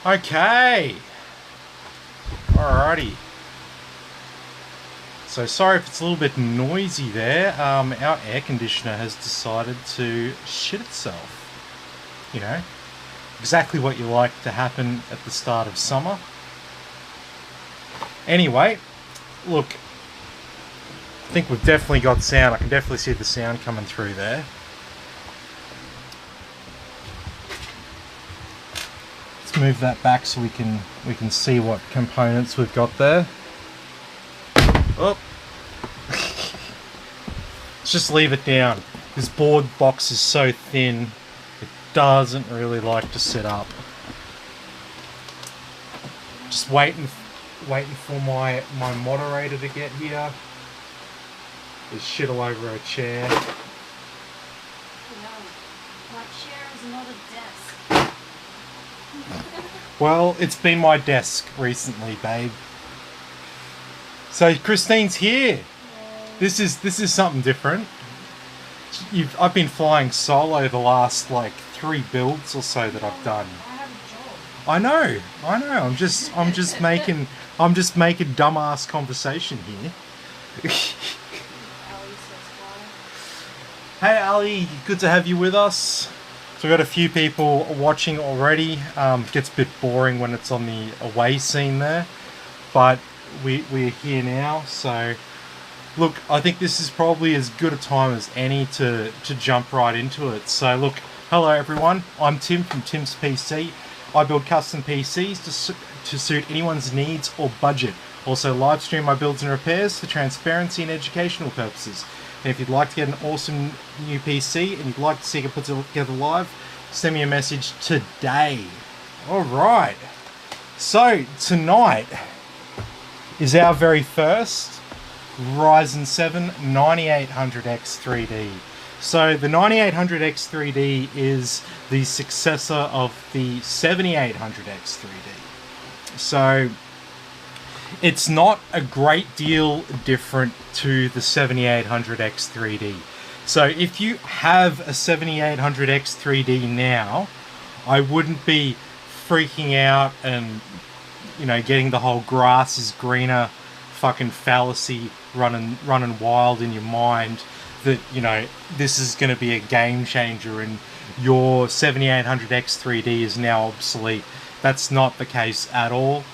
Okay, alrighty. So sorry if it's a little bit noisy there. Our air conditioner has decided to shit itself. You know, exactly what you like to happen at the start of summer. Anyway, look, I think we've definitely got sound. I can definitely see the sound coming through there. Let's move that back so we can see what components we've got there. Oh. Let's just leave it down. This board box is so thin, it doesn't really like to sit up. Just waiting for my moderator to get here. There's shit all over her chair. No, my chair is not a desk. Well, it's been my desk recently, babe. So Christine's here. This is something different. I've been flying solo the last like 3 builds or so that I've done. I have a job. I know. I'm just making dumbass conversation here. Hey Ali, good to have you with us. So we've got a few people watching already. Gets a bit boring when it's on the away scene there, but we're here now. So look, I think this is probably as good a time as any to jump right into it. So look, hello everyone. I'm Tim from Tim's PC. I build custom PCs to suit anyone's needs or budget. Also live stream my builds and repairs for transparency and educational purposes. And if you'd like to get an awesome new PC and you'd like to see it put together live, send me a message today. Alright, so tonight is our very first Ryzen 7 9800X 3D. So the 9800X 3D is the successor of the 7800X 3D. So it's not a great deal different to the 7800X 3D. So if you have a 7800X 3D now, I wouldn't be freaking out and, you know, getting the whole grass is greener fucking fallacy running wild in your mind that, you know, this is going to be a game changer and your 7800X 3D is now obsolete. That's not the case at all.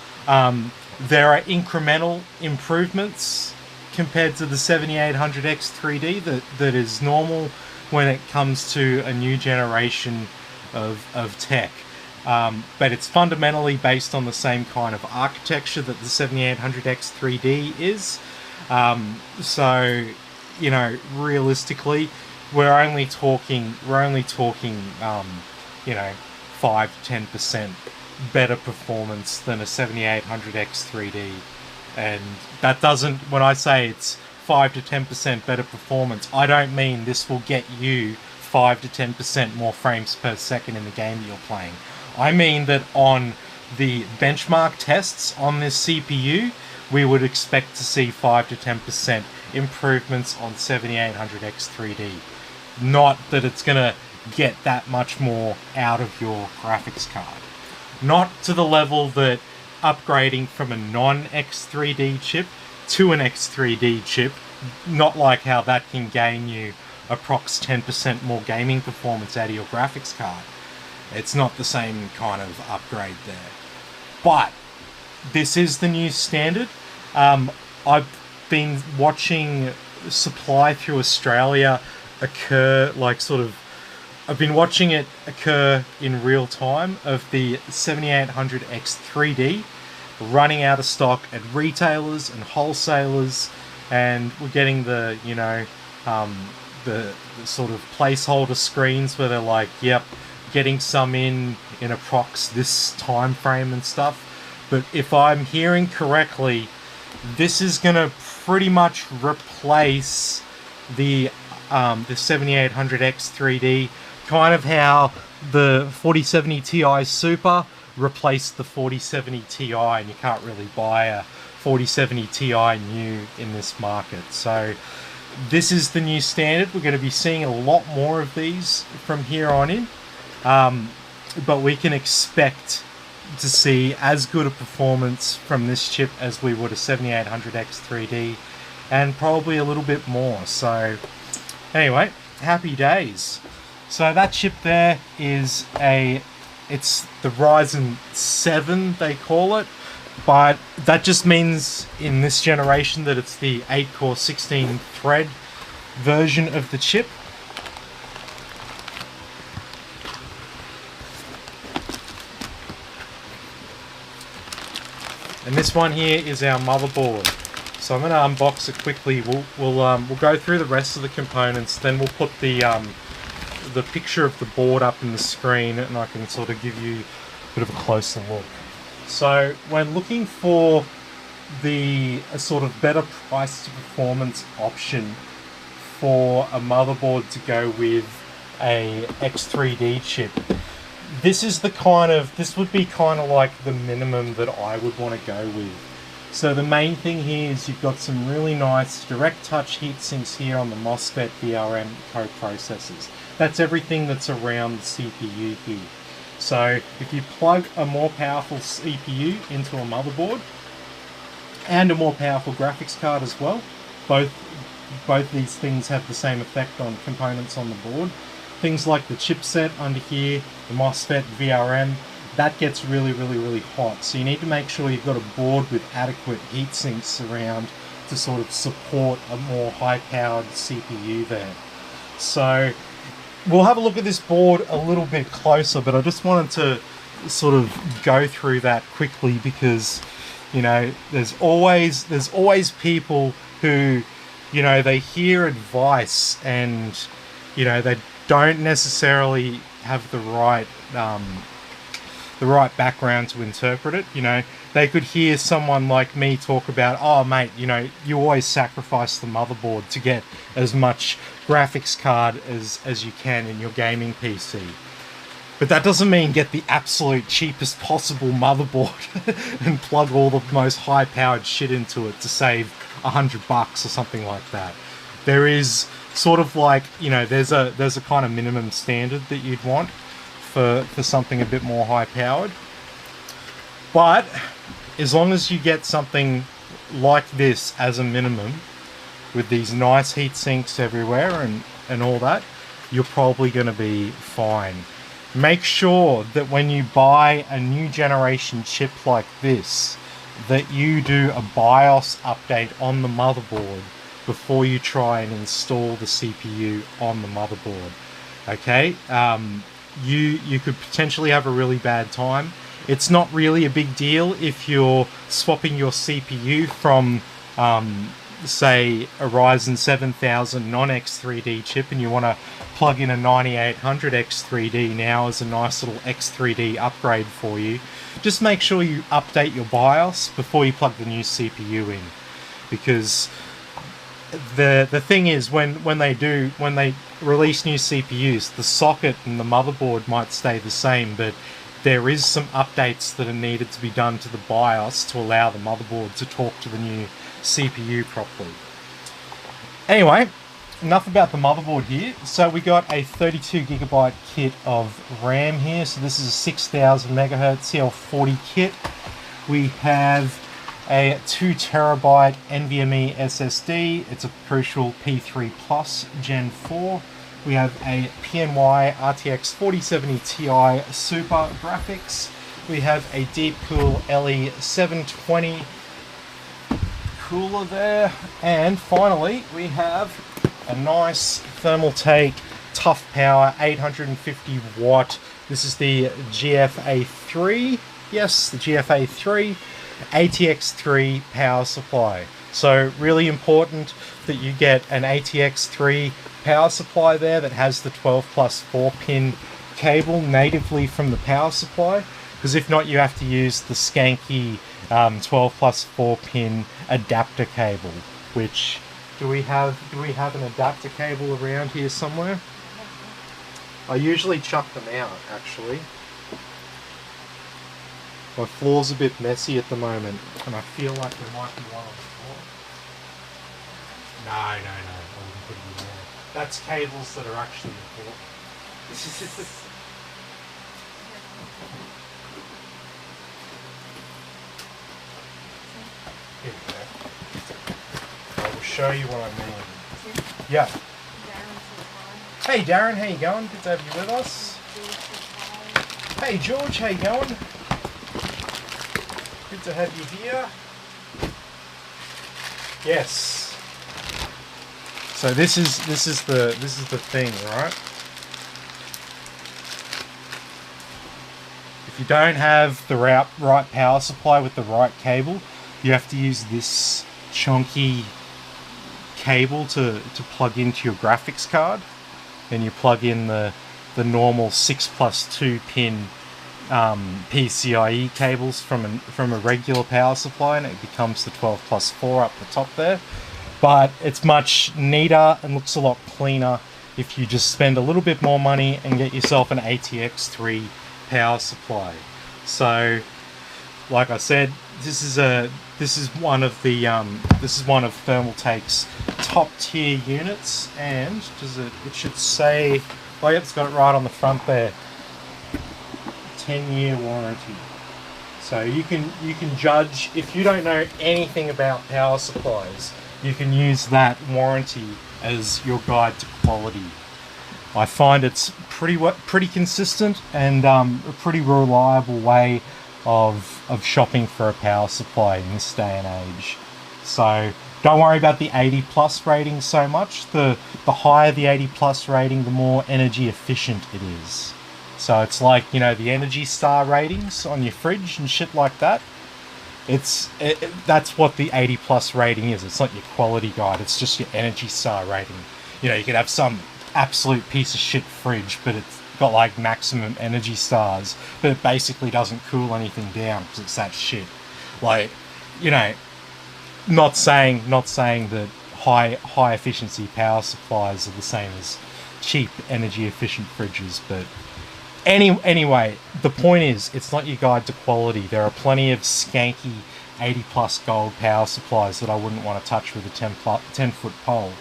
There are incremental improvements compared to the 7800X 3D that is normal when it comes to a new generation of tech. But it's fundamentally based on the same kind of architecture that the 7800X 3D is. So you know, realistically, we're only talking, you know, 5 to 10% better performance than a 7800X 3D. And that doesn't, when I say it's 5 to 10% better performance, I don't mean this will get you 5 to 10% more frames per second in the game that you're playing. I mean that on the benchmark tests on this CPU, we would expect to see 5 to 10% improvements on 7800X 3D. Not that it's going to get that much more out of your graphics card. Not to the level that upgrading from a non-X3D chip to an X3D chip, not like how that can gain you approx 10% more gaming performance out of your graphics card. It's not the same kind of upgrade there. But this is the new standard. I've been watching supply through Australia occur, like sort of, I've been watching it occur in real time of the 7800X 3D running out of stock at retailers and wholesalers, and we're getting the, you know, the sort of placeholder screens where they're like, yep, getting some in approx this time frame and stuff. But if I'm hearing correctly, this is going to pretty much replace the 7800X 3D, kind of how the 4070 Ti Super replaced the 4070 Ti, and you can't really buy a 4070 Ti new in this market. So this is the new standard. We're going to be seeing a lot more of these from here on in, but we can expect to see as good a performance from this chip as we would a 7800X 3D, and probably a little bit more. So anyway, happy days. So that chip there is it's the Ryzen 7 they call it, but that just means in this generation that it's the 8-core 16-thread version of the chip. And this one here is our motherboard. So I'm going to unbox it quickly. We'll go through the rest of the components, then we'll put the picture of the board up in the screen, and I can sort of give you a bit of a closer look. So when looking for a sort of better price to performance option for a motherboard to go with a X3D chip, this would be kind of like the minimum that I would want to go with. So the main thing here is you've got some really nice direct touch heat sinks here on the MOSFET VRM co-processors. That's everything that's around the CPU here. So if you plug a more powerful CPU into a motherboard and a more powerful graphics card as well, both these things have the same effect on components on the board. Things like the chipset under here, the MOSFET VRM, that gets really, really, really hot. So you need to make sure you've got a board with adequate heat sinks around to sort of support a more high-powered CPU there. So we'll have a look at this board a little bit closer, but I just wanted to sort of go through that quickly because, you know, there's always people who, you know, they hear advice and, you know, they don't necessarily have the right background to interpret it. You know, they could hear someone like me talk about, oh mate, you know, you always sacrifice the motherboard to get as much graphics card as you can in your gaming PC. But that doesn't mean get the absolute cheapest possible motherboard and plug all the most high-powered shit into it to save $100 or something like that. There is sort of like, you know, there's a kind of minimum standard that you'd want for something a bit more high-powered. But as long as you get something like this as a minimum, with these nice heat sinks everywhere and all that, you're probably going to be fine. Make sure that when you buy a new generation chip like this, that you do a BIOS update on the motherboard before you try and install the CPU on the motherboard. Okay? You could potentially have a really bad time. It's not really a big deal if you're swapping your CPU from say a Ryzen 7000 non-X3D chip and you want to plug in a 9800 X3D now as a nice little X3D upgrade for you, just make sure you update your BIOS before you plug the new CPU in, because the thing is, when they release new CPUs, the socket and the motherboard might stay the same, but there is some updates that are needed to be done to the BIOS to allow the motherboard to talk to the new CPU properly. Anyway, enough about the motherboard here. So we got a 32GB kit of RAM here. So this is a 6000 MHz CL40 kit. We have a 2TB NVMe SSD. It's a Crucial P3 Plus Gen 4. We have a PNY RTX 4070 Ti Super graphics. We have a Deepcool LE720 cooler there. And finally, we have a nice Thermaltake Tough Power 850 watt. This is the GFA3. Yes, the GFA3 ATX3 power supply. So really important that you get an ATX3 power supply there that has the 12+4 pin cable natively from the power supply, because if not you have to use the skanky 12+4 pin adapter cable. Which do we have an adapter cable around here somewhere? I usually chuck them out actually. My floor's a bit messy at the moment and I feel like there might be one on the floor. No, I wouldn't put it in there. That's cables that are actually important. Here we go. I will show you what I mean. Yeah. Hey Darren, how you going? Good to have you with us. Hey George, how you going? Good to have you here. Yes. So this is the thing, right? If you don't have the right power supply with the right cable, you have to use this chunky cable to plug into your graphics card. Then you plug in the normal 6+2 pin PCIe cables from a regular power supply, and it becomes the 12+4 up the top there. But it's much neater and looks a lot cleaner if you just spend a little bit more money and get yourself an ATX3 power supply. So, like I said, this is one of Thermaltake's top tier units, and it should say, oh yep, it's got it right on the front there. 10-year warranty. So you can judge, if you don't know anything about power supplies, you can use that warranty as your guide to quality. I find it's pretty consistent and a pretty reliable way of shopping for a power supply in this day and age. So don't worry about the 80+ rating so much. The higher the 80+ rating, the more energy efficient it is. So it's like, you know, the Energy Star ratings on your fridge and shit like that. That's what the 80+ rating is. It's not your quality guide, it's just your Energy Star rating. You know, you could have some absolute piece of shit fridge, but it's got like maximum energy stars, but it basically doesn't cool anything down because it's that shit. Like, you know, not saying that high efficiency power supplies are the same as cheap energy efficient fridges, but anyway, the point is, it's not your guide to quality. There are plenty of skanky 80+ gold power supplies that I wouldn't want to touch with a 10-foot pole.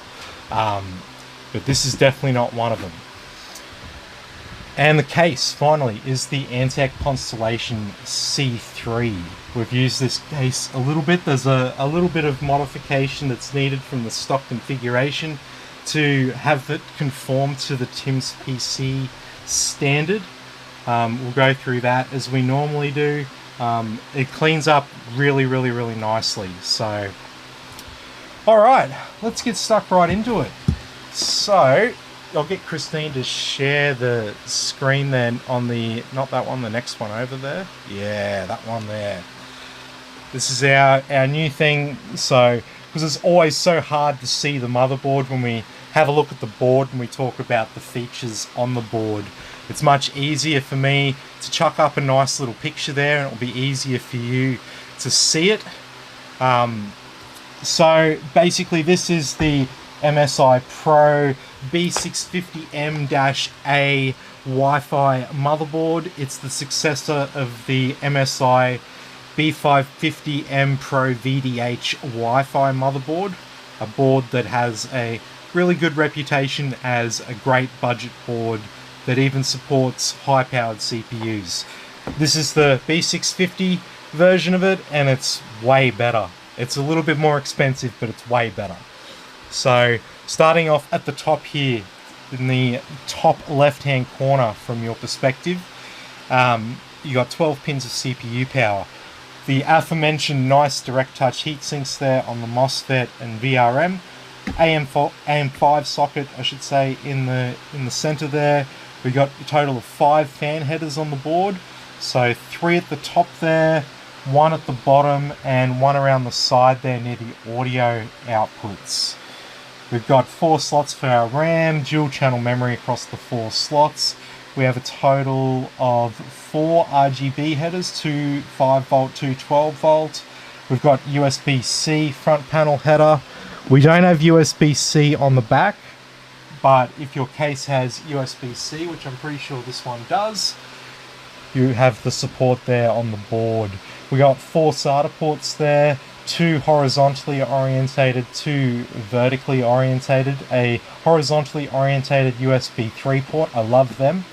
But this is definitely not one of them. And the case, finally, is the ANTEC Constellation C3. We've used this case a little bit. There's a little bit of modification that's needed from the stock configuration to have it conform to the Tim's PC standard. We'll go through that as we normally do. It cleans up really nicely. So, alright, let's get stuck right into it. So, I'll get Christine to share the screen then on the, not that one, the next one over there. Yeah, that one there. This is our new thing. So because it's always so hard to see the motherboard when we have a look at the board and we talk about the features on the board. It's much easier for me to chuck up a nice little picture there, and it'll be easier for you to see it. So basically this is the MSI Pro B650M-A Wi-Fi motherboard. It's the successor of the MSI B550M Pro VDH Wi-Fi motherboard, a board that has a really good reputation as a great budget board that even supports high-powered CPUs. This is the B650 version of it, and it's way better. It's a little bit more expensive, but it's way better. So, starting off at the top here, in the top left-hand corner from your perspective, you got 12 pins of CPU power. The aforementioned nice direct touch heatsinks there on the MOSFET and VRM. AM5 socket, I should say, in the center there. We got a total of 5 fan headers on the board. So 3 at the top there, 1 at the bottom, and 1 around the side there near the audio outputs. We've got 4 slots for our RAM, dual channel memory across the 4 slots. We have a total of 4 RGB headers, 2 5 volt, 2 12 volt. We've got USB-C front panel header. We don't have USB-C on the back, but if your case has USB-C, which I'm pretty sure this one does, you have the support there on the board. We got 4 SATA ports there, 2 horizontally orientated, 2 vertically orientated, a horizontally orientated USB 3 port. I love them.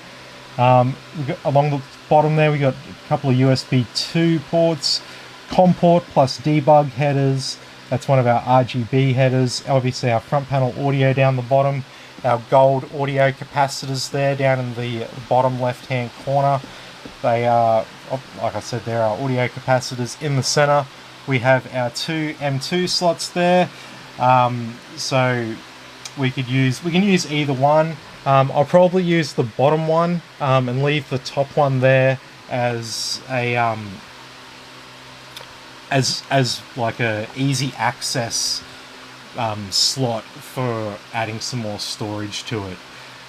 Along the bottom there, we got a couple of USB 2 ports, COM port plus debug headers. That's one of our RGB headers. Obviously, our front panel audio down the bottom. Our gold audio capacitors there down in the bottom left-hand corner. They are, like I said, there are audio capacitors in the center. We have our 2 M2 slots there. So we can use either one. I'll probably use the bottom one and leave the top one there as a as like a easy access slot for adding some more storage to it.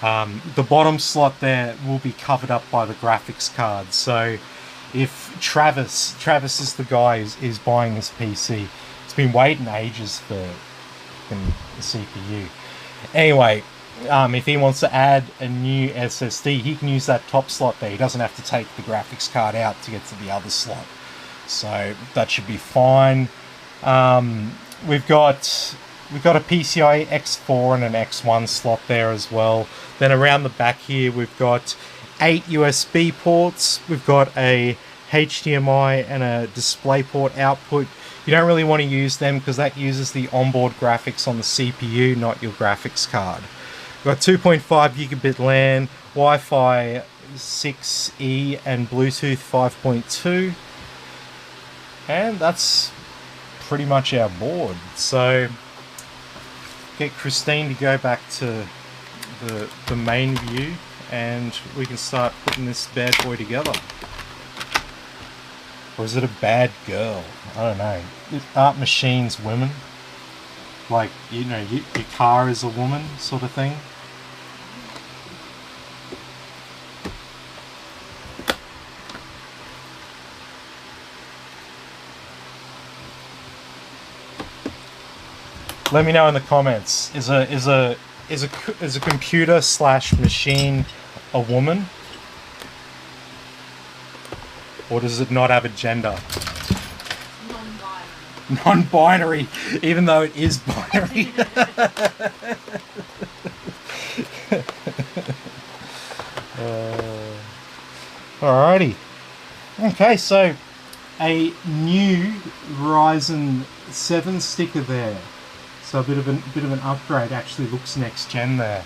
The bottom slot there will be covered up by the graphics card. So if Travis is the guy who's buying this PC, he's been waiting ages for the CPU. Anyway, if he wants to add a new SSD, he can use that top slot there. He doesn't have to take the graphics card out to get to the other slot. So that should be fine. We've got a PCIe X4 and an X1 slot there as well. Then around the back here, we've got 8 USB ports. We've got a HDMI and a DisplayPort output. You don't really want to use them because that uses the onboard graphics on the CPU, not your graphics card. We've got 2.5 gigabit LAN, Wi-Fi 6E and Bluetooth 5.2. And that's pretty much our board. So get Christine to go back to the main view and we can start putting this bad boy together. Or is it a bad girl? I don't know. Aren't machines women? Like, you know, your car is a woman sort of thing. Let me know in the comments. Is a computer / machine a woman? Or does it not have a gender? Non-binary. Non-binary, even though it is binary. Alrighty. Okay, so a new Ryzen 7 sticker there. So a bit of an upgrade. Actually looks next gen there.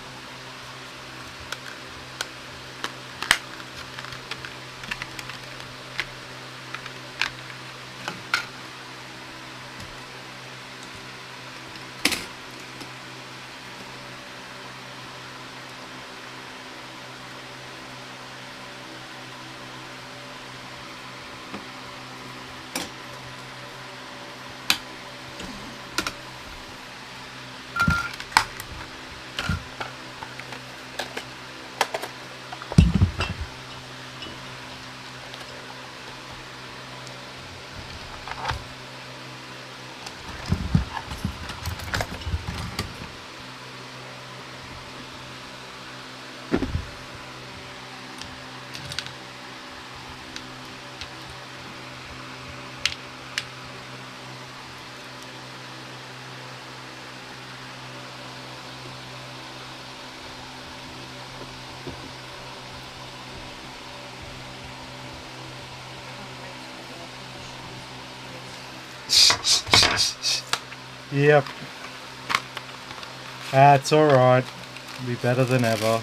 Yep. That's alright. Be better than ever.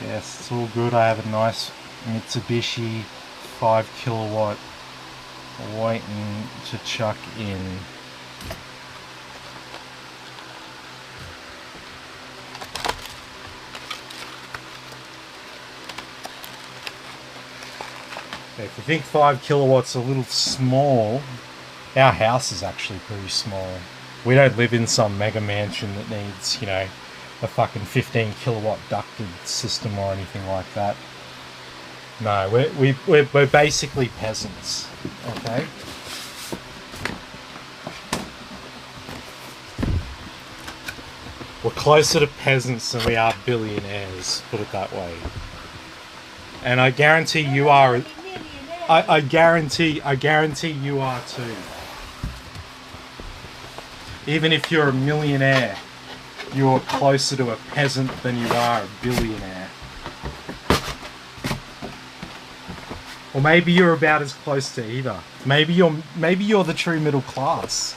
Yes, it's all good. I have a nice Mitsubishi 5 kilowatt waiting to chuck in. If you think 5 kilowatts a little small, our house is actually pretty small. We don't live in some mega mansion that needs, you know, a fucking 15 kilowatt ducted system or anything like that. No, we're basically peasants, okay? We're closer to peasants than we are billionaires, put it that way. And I guarantee you are. I guarantee you are too. Even if you're a millionaire, you're closer to a peasant than you are a billionaire. Or maybe you're about as close to either. Maybe you're the true middle class.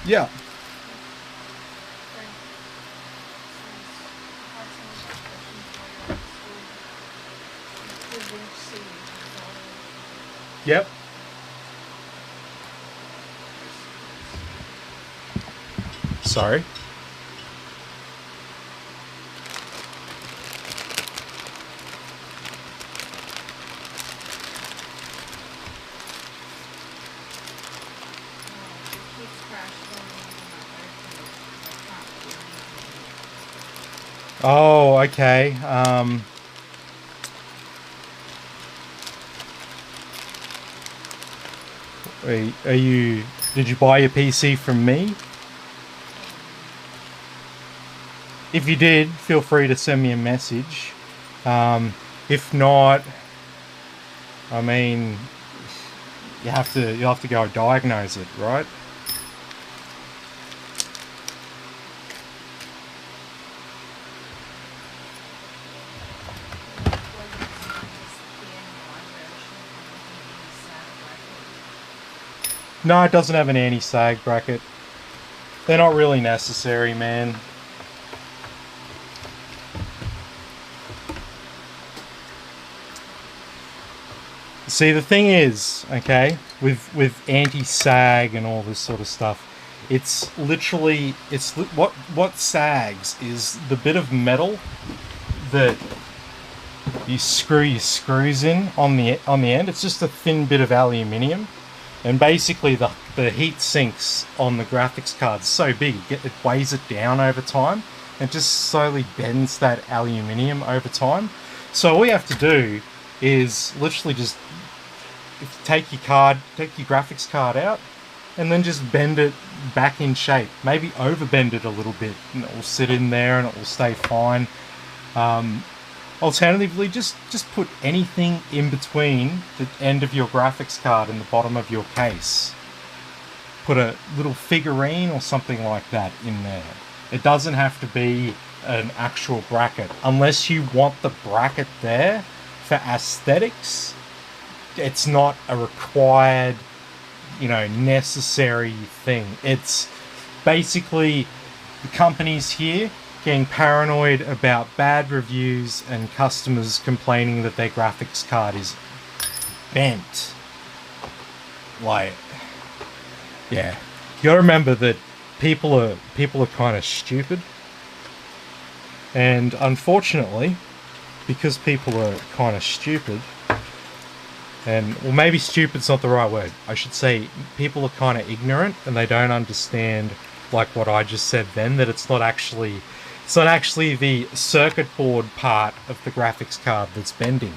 Yeah. Yep. Sorry. Oh, okay. Are you? Did you buy your PC from me? If you did, feel free to send me a message. If not, I mean, you'll have to go diagnose it, right? No, it doesn't have an anti-sag bracket. They're not really necessary, man. See, the thing is, okay, with anti-sag and all this sort of stuff, it's literally, what sags is the bit of metal that you screw your screws in on the end. It's just a thin bit of aluminium, and basically the heat sinks on the graphics card is so big it weighs it down over time and just slowly bends that aluminium over time. So all you have to do is literally just take your graphics card out and then just bend it back in shape. Maybe overbend it a little bit and it will sit in there and it will stay fine. Alternatively, just put anything in between the end of your graphics card and the bottom of your case. Put a little figurine or something like that in there. It doesn't have to be an actual bracket. Unless you want the bracket there for aesthetics, it's not a required, necessary thing. It's basically the companies here getting paranoid about bad reviews and customers complaining that their graphics card is bent. Like, yeah, you gotta remember that people are kind of stupid, and unfortunately, because people are kind of stupid, and well, maybe stupid's not the right word. I should say people are kind of ignorant and they don't understand, like what I just said then, that it's not actually the circuit board part of the graphics card that's bending.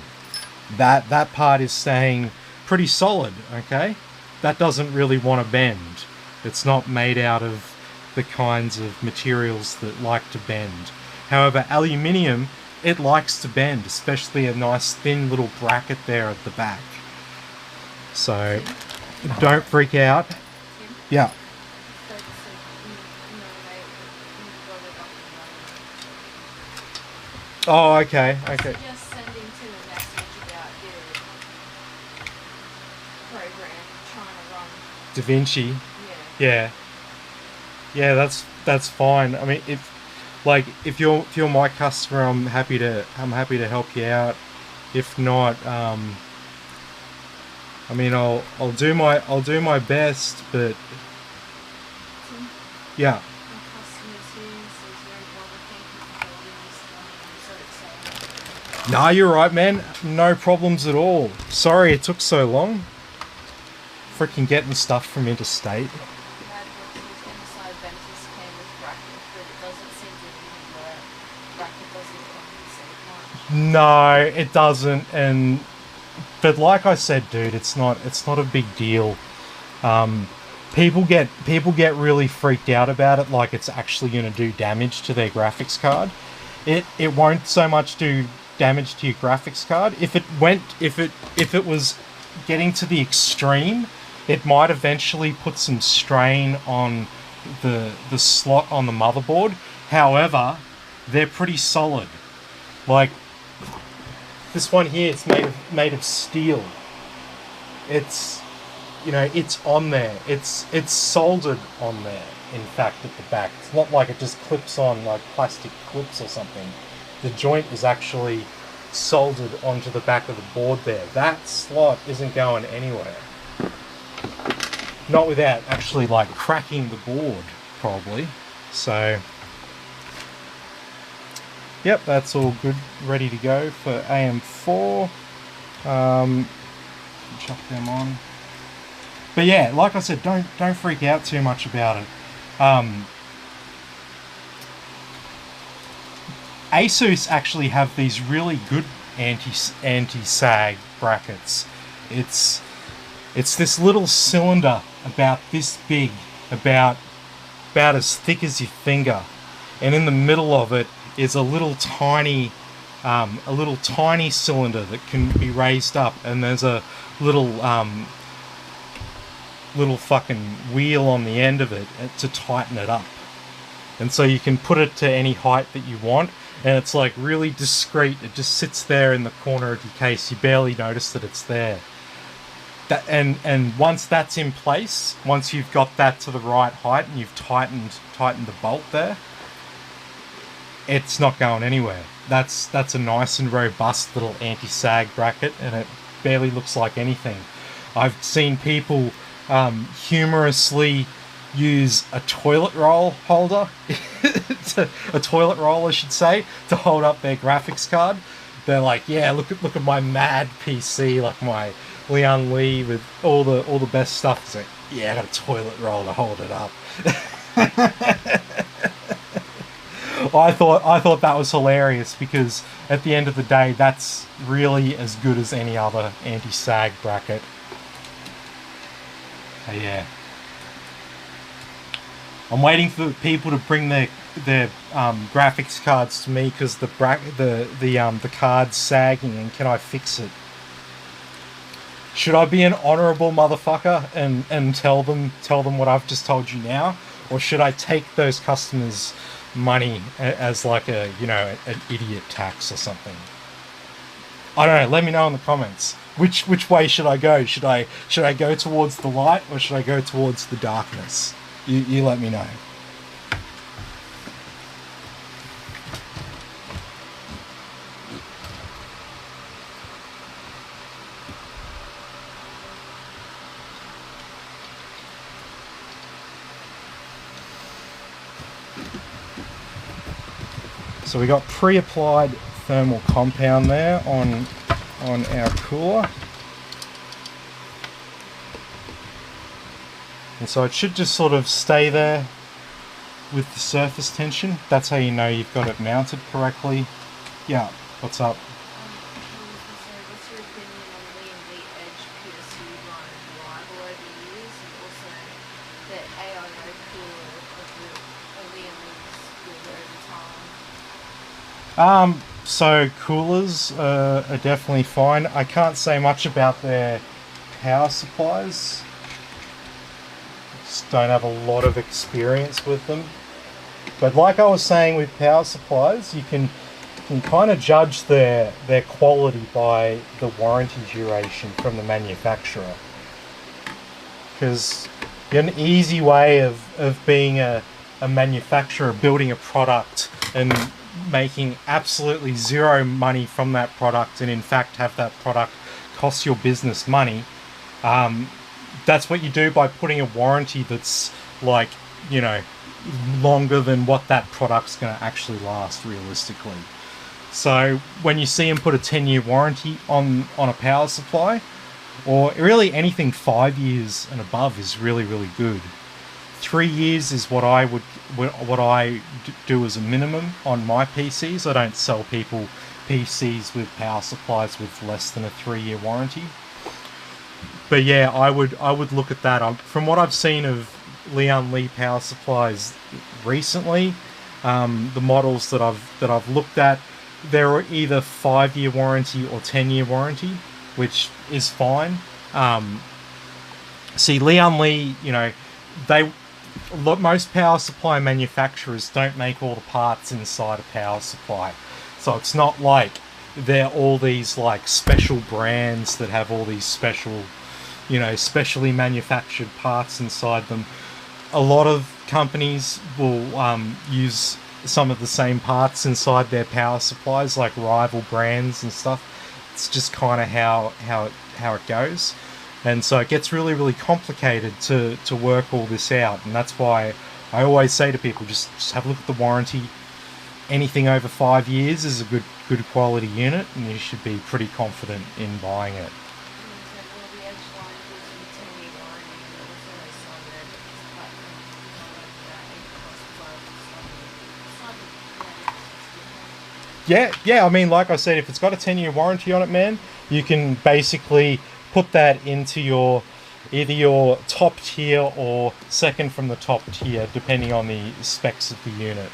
That part is staying pretty solid, okay? That doesn't really want to bend. It's not made out of the kinds of materials that like to bend. However, aluminium, it likes to bend, especially a nice thin little bracket there at the back. So, don't freak out. Yeah. Oh, okay, okay. Just sending to a message about your program trying to run DaVinci. Yeah. Yeah, that's fine. I mean, if you're my customer, I'm happy to help you out. If not, I mean, I'll do my best, but yeah. Nah, you're right, man. No problems at all. Sorry it took so long. Freaking getting stuff from interstate. No, it doesn't. But like I said, dude, it's not a big deal. People get really freaked out about it, like it's actually going to do damage to their graphics card. It won't so much do damage to your graphics card. If it was getting to the extreme, it might eventually put some strain on the slot on the motherboard. However, they're pretty solid. Like this one here, it's made of steel. It's it's on there. It's soldered on there. In fact, at the back, it's not like it just clips on like plastic clips or something. The joint is actually soldered onto the back of the board there. That slot isn't going anywhere. Not without actually like cracking the board, probably. So, yep, that's all good, ready to go for AM4. Chuck them on. But yeah, like I said, don't freak out too much about it. Asus actually have these really good anti-sag brackets. It's this little cylinder about this big, about as thick as your finger, and in the middle of it is a little tiny cylinder that can be raised up, and there's a little fucking wheel on the end of it to tighten it up, and so you can put it to any height that you want, and it's like really discreet. It just sits there in the corner of your case. You barely notice that it's there. and once that's in place, once you've got that to the right height and you've tightened the bolt there, it's not going anywhere. That's a nice and robust little anti-sag bracket, and it barely looks like anything. I've seen people humorously use a toilet roll holder, a toilet roll, I should say, to hold up their graphics card. They're like, yeah, look at my mad PC, like my Lian Li with all the best stuff. It's like, yeah, I got a toilet roll to hold it up. I thought that was hilarious, because at the end of the day, that's really as good as any other anti-sag bracket. Yeah. I'm waiting for people to bring their graphics cards to me, because the card's sagging, and can I fix it? Should I be an honourable motherfucker and tell them what I've just told you now, or should I take those customers' money as like a, you know, an idiot tax or something? I don't know. Let me know in the comments. Which way should I go? Should I go towards the light, or should I go towards the darkness? You let me know. So we got pre-applied thermal compound there on our cooler. And so it should just sort of stay there with the surface tension. That's how you know you've got it mounted correctly. Yeah, what's up? What's your opinion on the NVMe PSU line reliable over years, and also the AIO cooler of the NVMe's cooler over time? So coolers are definitely fine. I can't say much about their power supplies. Just don't have a lot of experience with them. But like I was saying with power supplies, you can kind of judge their quality by the warranty duration from the manufacturer. Because an easy way of being a manufacturer, building a product and making absolutely zero money from that product, and in fact have that product cost your business money, that's what you do by putting a warranty that's, like, you know, longer than what that product's going to actually last realistically. So when you see them put a 10-year warranty on a power supply, or really anything 5 years and above, is really good. 3 years is what I do as a minimum on my PCs. I don't sell people PCs with power supplies with less than a 3-year warranty. But yeah, I would look at that. From what I've seen of Lian Li power supplies recently, the models that I've looked at, they're either 5-year warranty or 10-year warranty, which is fine. See, Lian Li, you know, most power supply manufacturers don't make all the parts inside a power supply, so it's not like they're all these like special brands that have all these special, you know, specially manufactured parts inside them. A lot of companies will use some of the same parts inside their power supplies, like rival brands and stuff. It's just kind of how it goes. And so it gets really complicated to work all this out. And that's why I always say to people, just have a look at the warranty. Anything over 5 years is a good quality unit, and you should be pretty confident in buying it. Yeah, I mean, like I said, if it's got a 10-year warranty on it, man, you can basically put that into either your top tier or second from the top tier, depending on the specs of the unit.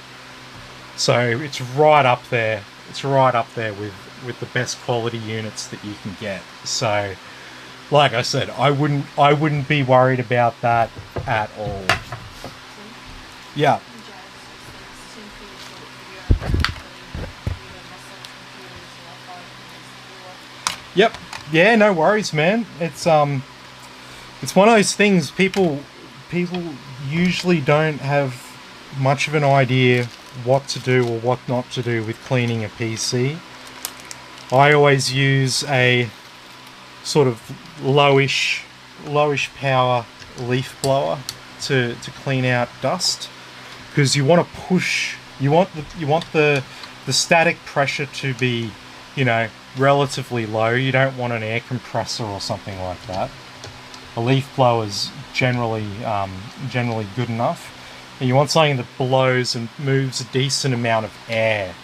So it's right up there. It's right up there with the best quality units that you can get. So, like I said, I wouldn't be worried about that at all. Yeah. Yep. Yeah, no worries, man. It's it's one of those things people usually don't have much of an idea what to do or what not to do with cleaning a PC. I always use a sort of lowish power leaf blower to clean out dust, because you want to push, you want the static pressure to be, you know, relatively low. You don't want an air compressor or something like that. A leaf blower is generally good enough. And you want something that blows and moves a decent amount of air.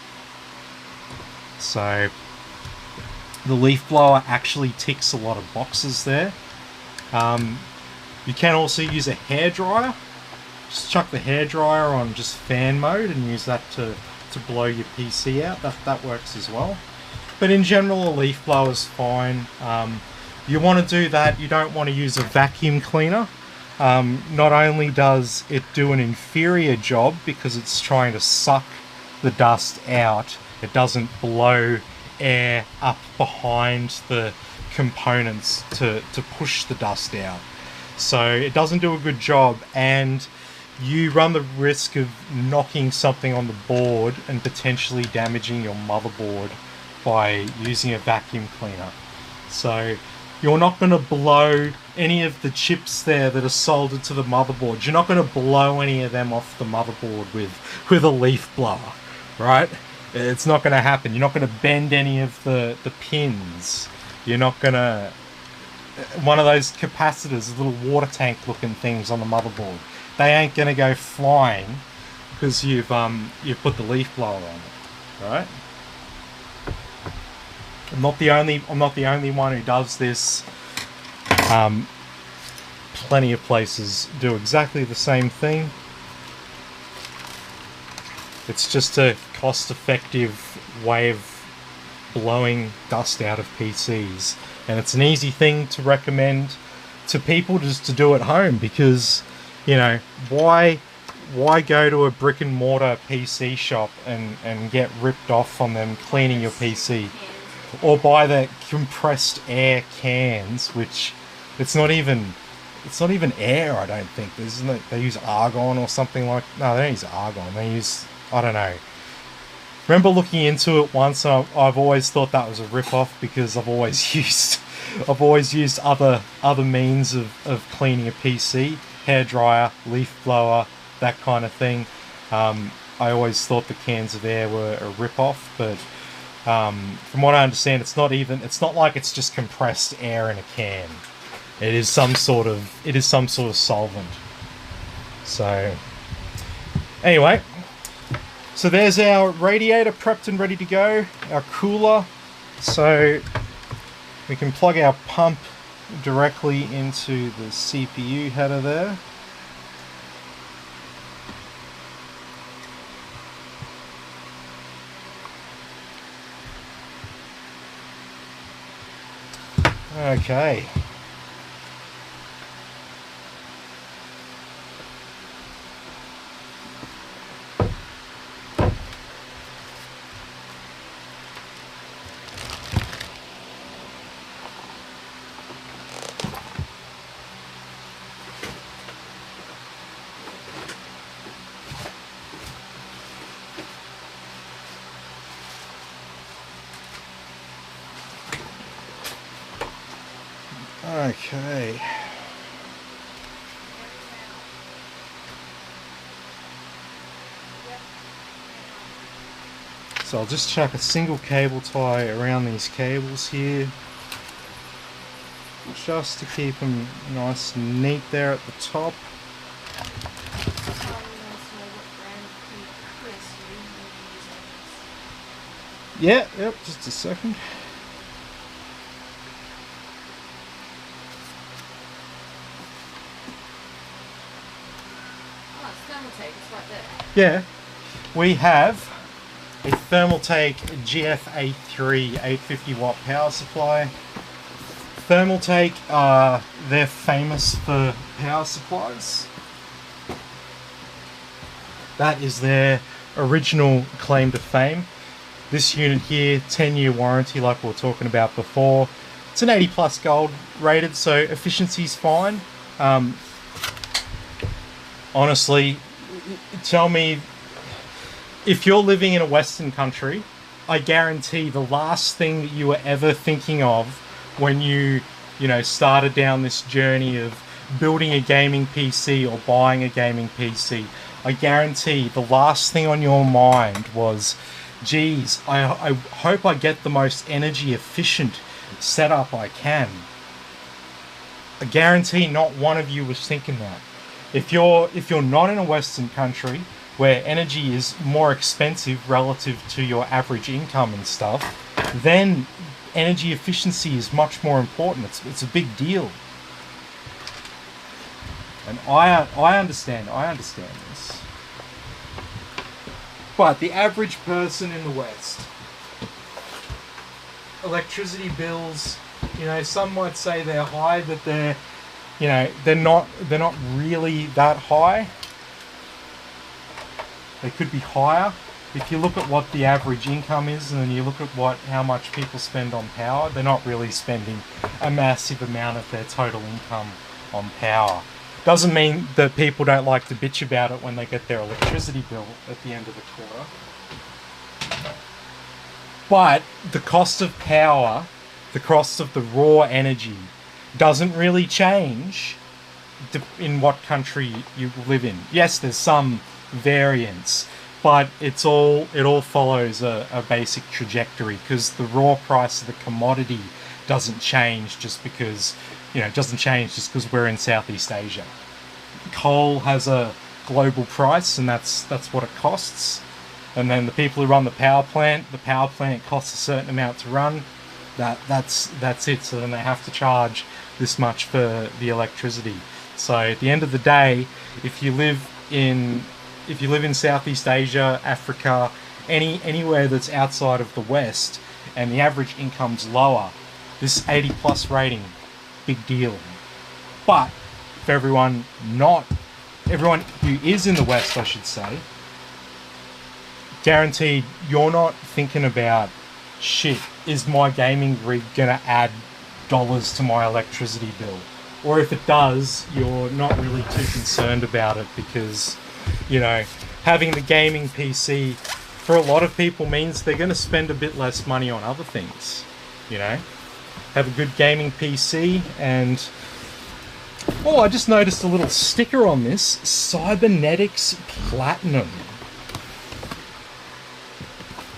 So the leaf blower actually ticks a lot of boxes there. You can also use a hairdryer. Just chuck the hairdryer on just fan mode and use that to blow your PC out. That works as well. But in general, a leaf blower is fine. You want to do that. You don't want to use a vacuum cleaner. Not only does it do an inferior job because it's trying to suck the dust out, it doesn't blow air up behind the components to push the dust out. So it doesn't do a good job, and you run the risk of knocking something on the board and potentially damaging your motherboard by using a vacuum cleaner. So you're not going to blow any of the chips there that are soldered to the motherboard. You're not going to blow any of them off the motherboard with a leaf blower, right? It's not going to happen. You're not going to bend any of the pins. You're not going to... One of those capacitors, little water tank looking things on the motherboard, they ain't going to go flying because you've put the leaf blower on it, right? I'm not the only one who does this. Plenty of places do exactly the same thing. It's just a cost-effective way of blowing dust out of PCs, and it's an easy thing to recommend to people just to do at home, because, you know, why go to a brick and mortar PC shop and get ripped off on them cleaning your PC? Or buy the compressed air cans, which it's not even air, I don't think. They use argon or something like... No, they don't use argon. They use... I don't know. Remember looking into it once, and I've always thought that was a rip-off, because I've always used other means of cleaning a PC. Hairdryer, leaf blower, that kind of thing. I always thought the cans of air were a rip-off, but... from what I understand, it's not like it's just compressed air in a can. It is some sort of solvent. So anyway, so there's our radiator prepped and ready to go, our cooler. So we can plug our pump directly into the CPU header there. Okay. Okay. So I'll just chuck a single cable tie around these cables here, just to keep them nice and neat there at the top. Yeah, yep, just a second. Yeah, we have a Thermaltake GF83 850 watt power supply. Thermaltake, they're famous for power supplies. That is their original claim to fame. This unit here, 10-year warranty like we were talking about before. It's an 80 plus gold rated, so efficiency's fine. Honestly, tell me, if you're living in a Western country, I guarantee the last thing that you were ever thinking of when you started down this journey of building a gaming PC or buying a gaming PC, I guarantee the last thing on your mind was, geez, I hope I get the most energy efficient setup I can. I guarantee not one of you was thinking that. If you're not in a Western country where energy is more expensive relative to your average income and stuff, then energy efficiency is much more important. It's a big deal. And I understand this. But the average person in the West, electricity bills, some might say they're high, but they're not really that high. They could be higher. If you look at what the average income is, and then you look at how much people spend on power, they're not really spending a massive amount of their total income on power. Doesn't mean that people don't like to bitch about it when they get their electricity bill at the end of the quarter. But the cost of power, the cost of the raw energy, doesn't really change in what country you live in. Yes, there's some variance, but it all follows a basic trajectory, because the raw price of the commodity doesn't change just because we're in Southeast Asia. Coal has a global price, and that's what it costs. And then the people who run the power plant costs a certain amount to run. That's it. So then they have to charge this much for the electricity. So at the end of the day, if you live in Southeast Asia, Africa, anywhere that's outside of the West, and the average income's lower, this 80 plus rating, big deal. But for everyone who is in the West, I should say, guaranteed you're not thinking about, shit, is my gaming rig gonna add dollars to my electricity bill? Or if it does, you're not really too concerned about it, because having the gaming PC for a lot of people means they're going to spend a bit less money on other things. Have a good gaming PC. And I just noticed a little sticker on this, Cybernetics Platinum.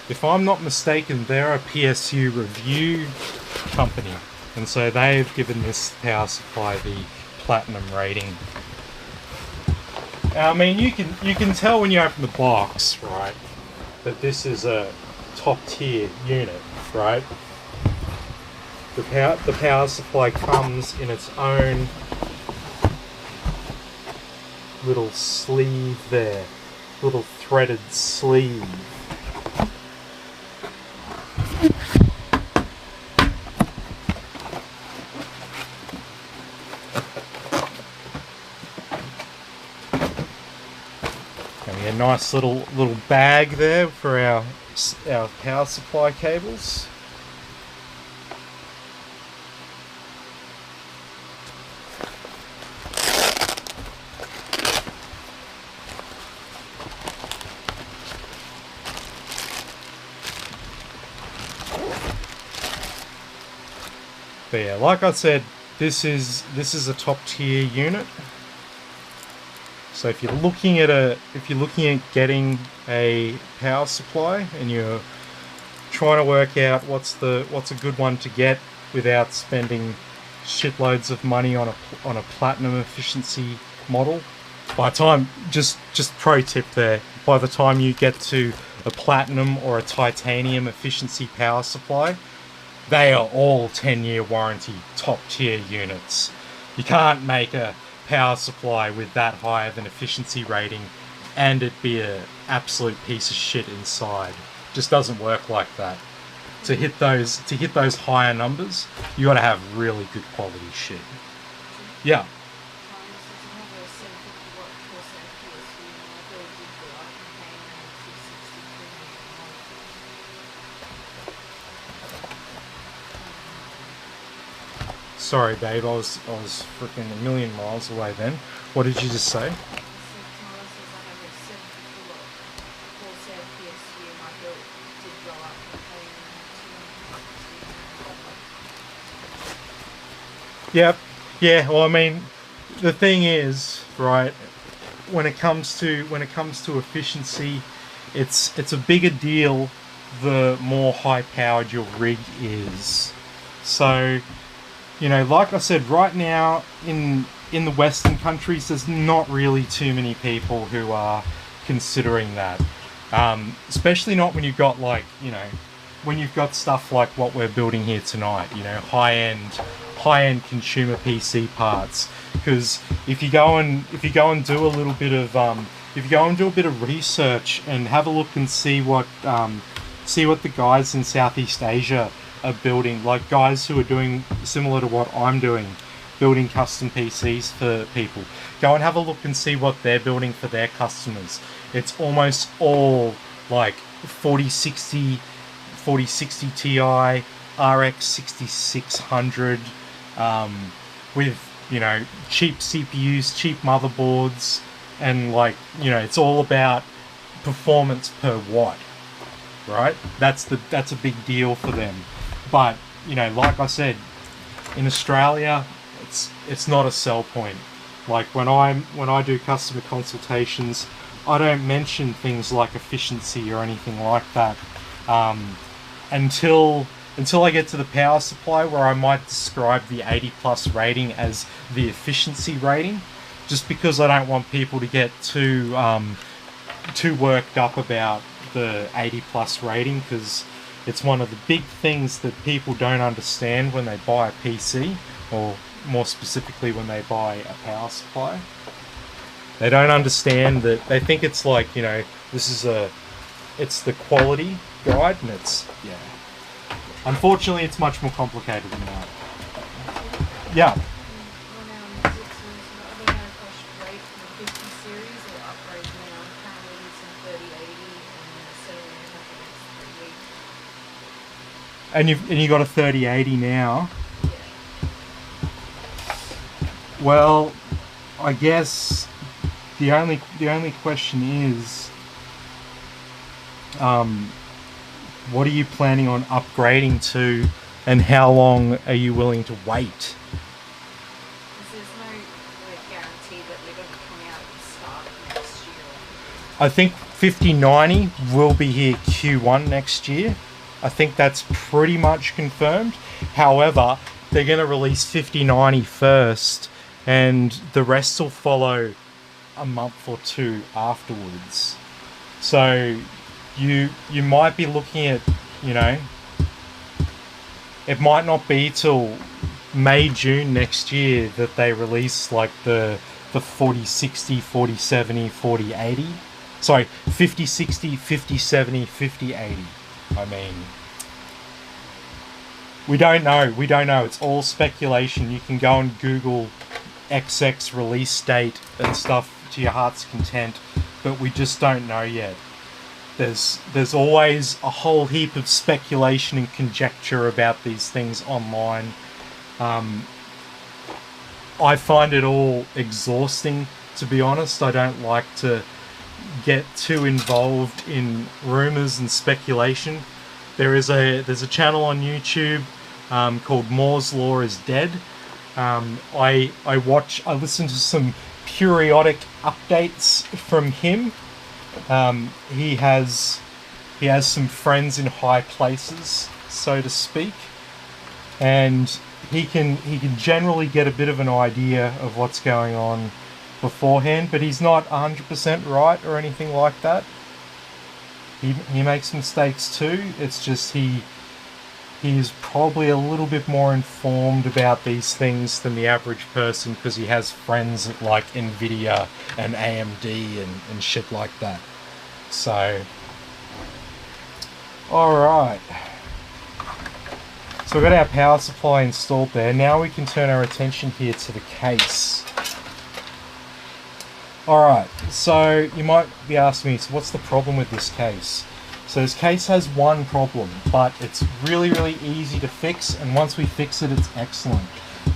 If I'm not mistaken, they're a PSU review company, and so they've given this power supply the platinum rating. I mean, you can tell when you open the box, right, that this is a top tier unit, right? The power supply comes in its own little sleeve there, little threaded sleeve. A nice little bag there for our power supply cables. But yeah, like I said, this is a top tier unit. So if you're looking at getting a power supply and you're trying to work out what's a good one to get without spending shitloads of money on a platinum efficiency model, by the time, just pro tip there, by the time you get to a platinum or a titanium efficiency power supply, they are all 10-year warranty top tier units. You can't make a power supply with that high of an efficiency rating and it be an absolute piece of shit inside. Just doesn't work like that. To hit those higher numbers, you got to have really good quality shit. Yeah. Sorry, babe. I was freaking a million miles away then. What did you just say? Yep. Yeah. Well, I mean, the thing is, right? When it comes to efficiency, it's a bigger deal the more high-powered your rig is. So, you know, like I said, right now in the Western countries, there's not really too many people who are considering that. Especially not when you've got, like, you know, when you've got stuff like what we're building here tonight. You know, high-end consumer PC parts. Because if you go and do a little bit of research and have a look and see what the guys in Southeast Asia are building, like guys who are doing similar to what I'm doing, building custom PCs for people, go and have a look and see what they're building for their customers. It's almost all like 4060 Ti, RX 6600, with, you know, cheap CPUs, cheap motherboards, and, like, you know, it's all about performance per watt, right? That's a big deal for them. But, you know, like I said, in Australia, it's not a sell point. Like when I do customer consultations, I don't mention things like efficiency or anything like that until I get to the power supply, where I might describe the 80+ rating as the efficiency rating, just because I don't want people to get too worked up about the 80+ rating, because it's one of the big things that people don't understand when they buy a PC, or more specifically when they buy a power supply. They don't understand that. They think it's like, you know, it's the quality guide, and yeah. Unfortunately, it's much more complicated than that. Yeah. And you got a 3080 now. Yeah. Well, I guess the only question is, what are you planning on upgrading to, and how long are you willing to wait? There's no guarantee that they're going to come out at the start of next year. I think 5090 will be here Q1 next year. I think that's pretty much confirmed. However, they're going to release 5090 first, and the rest will follow a month or two afterwards. So you might be looking at, you know, it might not be till May, June next year that they release like the 4060, 4070, 4080. Sorry, 5060, 5070, 5080. I mean, we don't know. It's all speculation. You can go and Google XX release date and stuff to your heart's content, but we just don't know yet. There's always a whole heap of speculation and conjecture about these things online. I find it all exhausting, to be honest. I don't like to get too involved in rumors and speculation. There's a channel on YouTube called Moore's Law is Dead. I listen to some periodic updates from him. He has some friends in high places, so to speak, and he can generally get a bit of an idea of what's going on beforehand, but he's not 100% right or anything like that. He makes mistakes too. It's just he's probably a little bit more informed about these things than the average person, because he has friends at like NVIDIA and AMD and shit like that. So, alright. So we've got our power supply installed there. Now we can turn our attention here to the case. Alright, so you might be asking me, so what's the problem with this case? So this case has one problem, but it's really, really easy to fix, and once we fix it, it's excellent.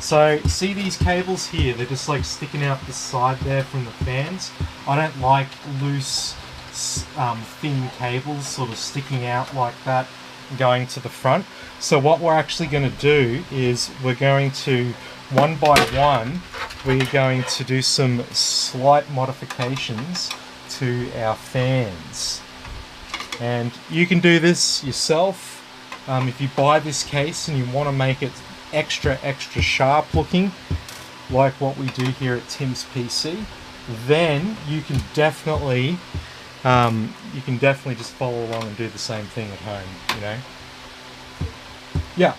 So see these cables here, they're just like sticking out the side there from the fans. I don't like loose thin cables sort of sticking out like that going to the front. So what we're actually going to do is we're going to, one by one, we're going to do some slight modifications to our fans. And you can do this yourself. If you buy this case and you want to make it extra sharp looking, like what we do here at Tim's PC, then you can definitely just follow along and do the same thing at home, you know. Yeah.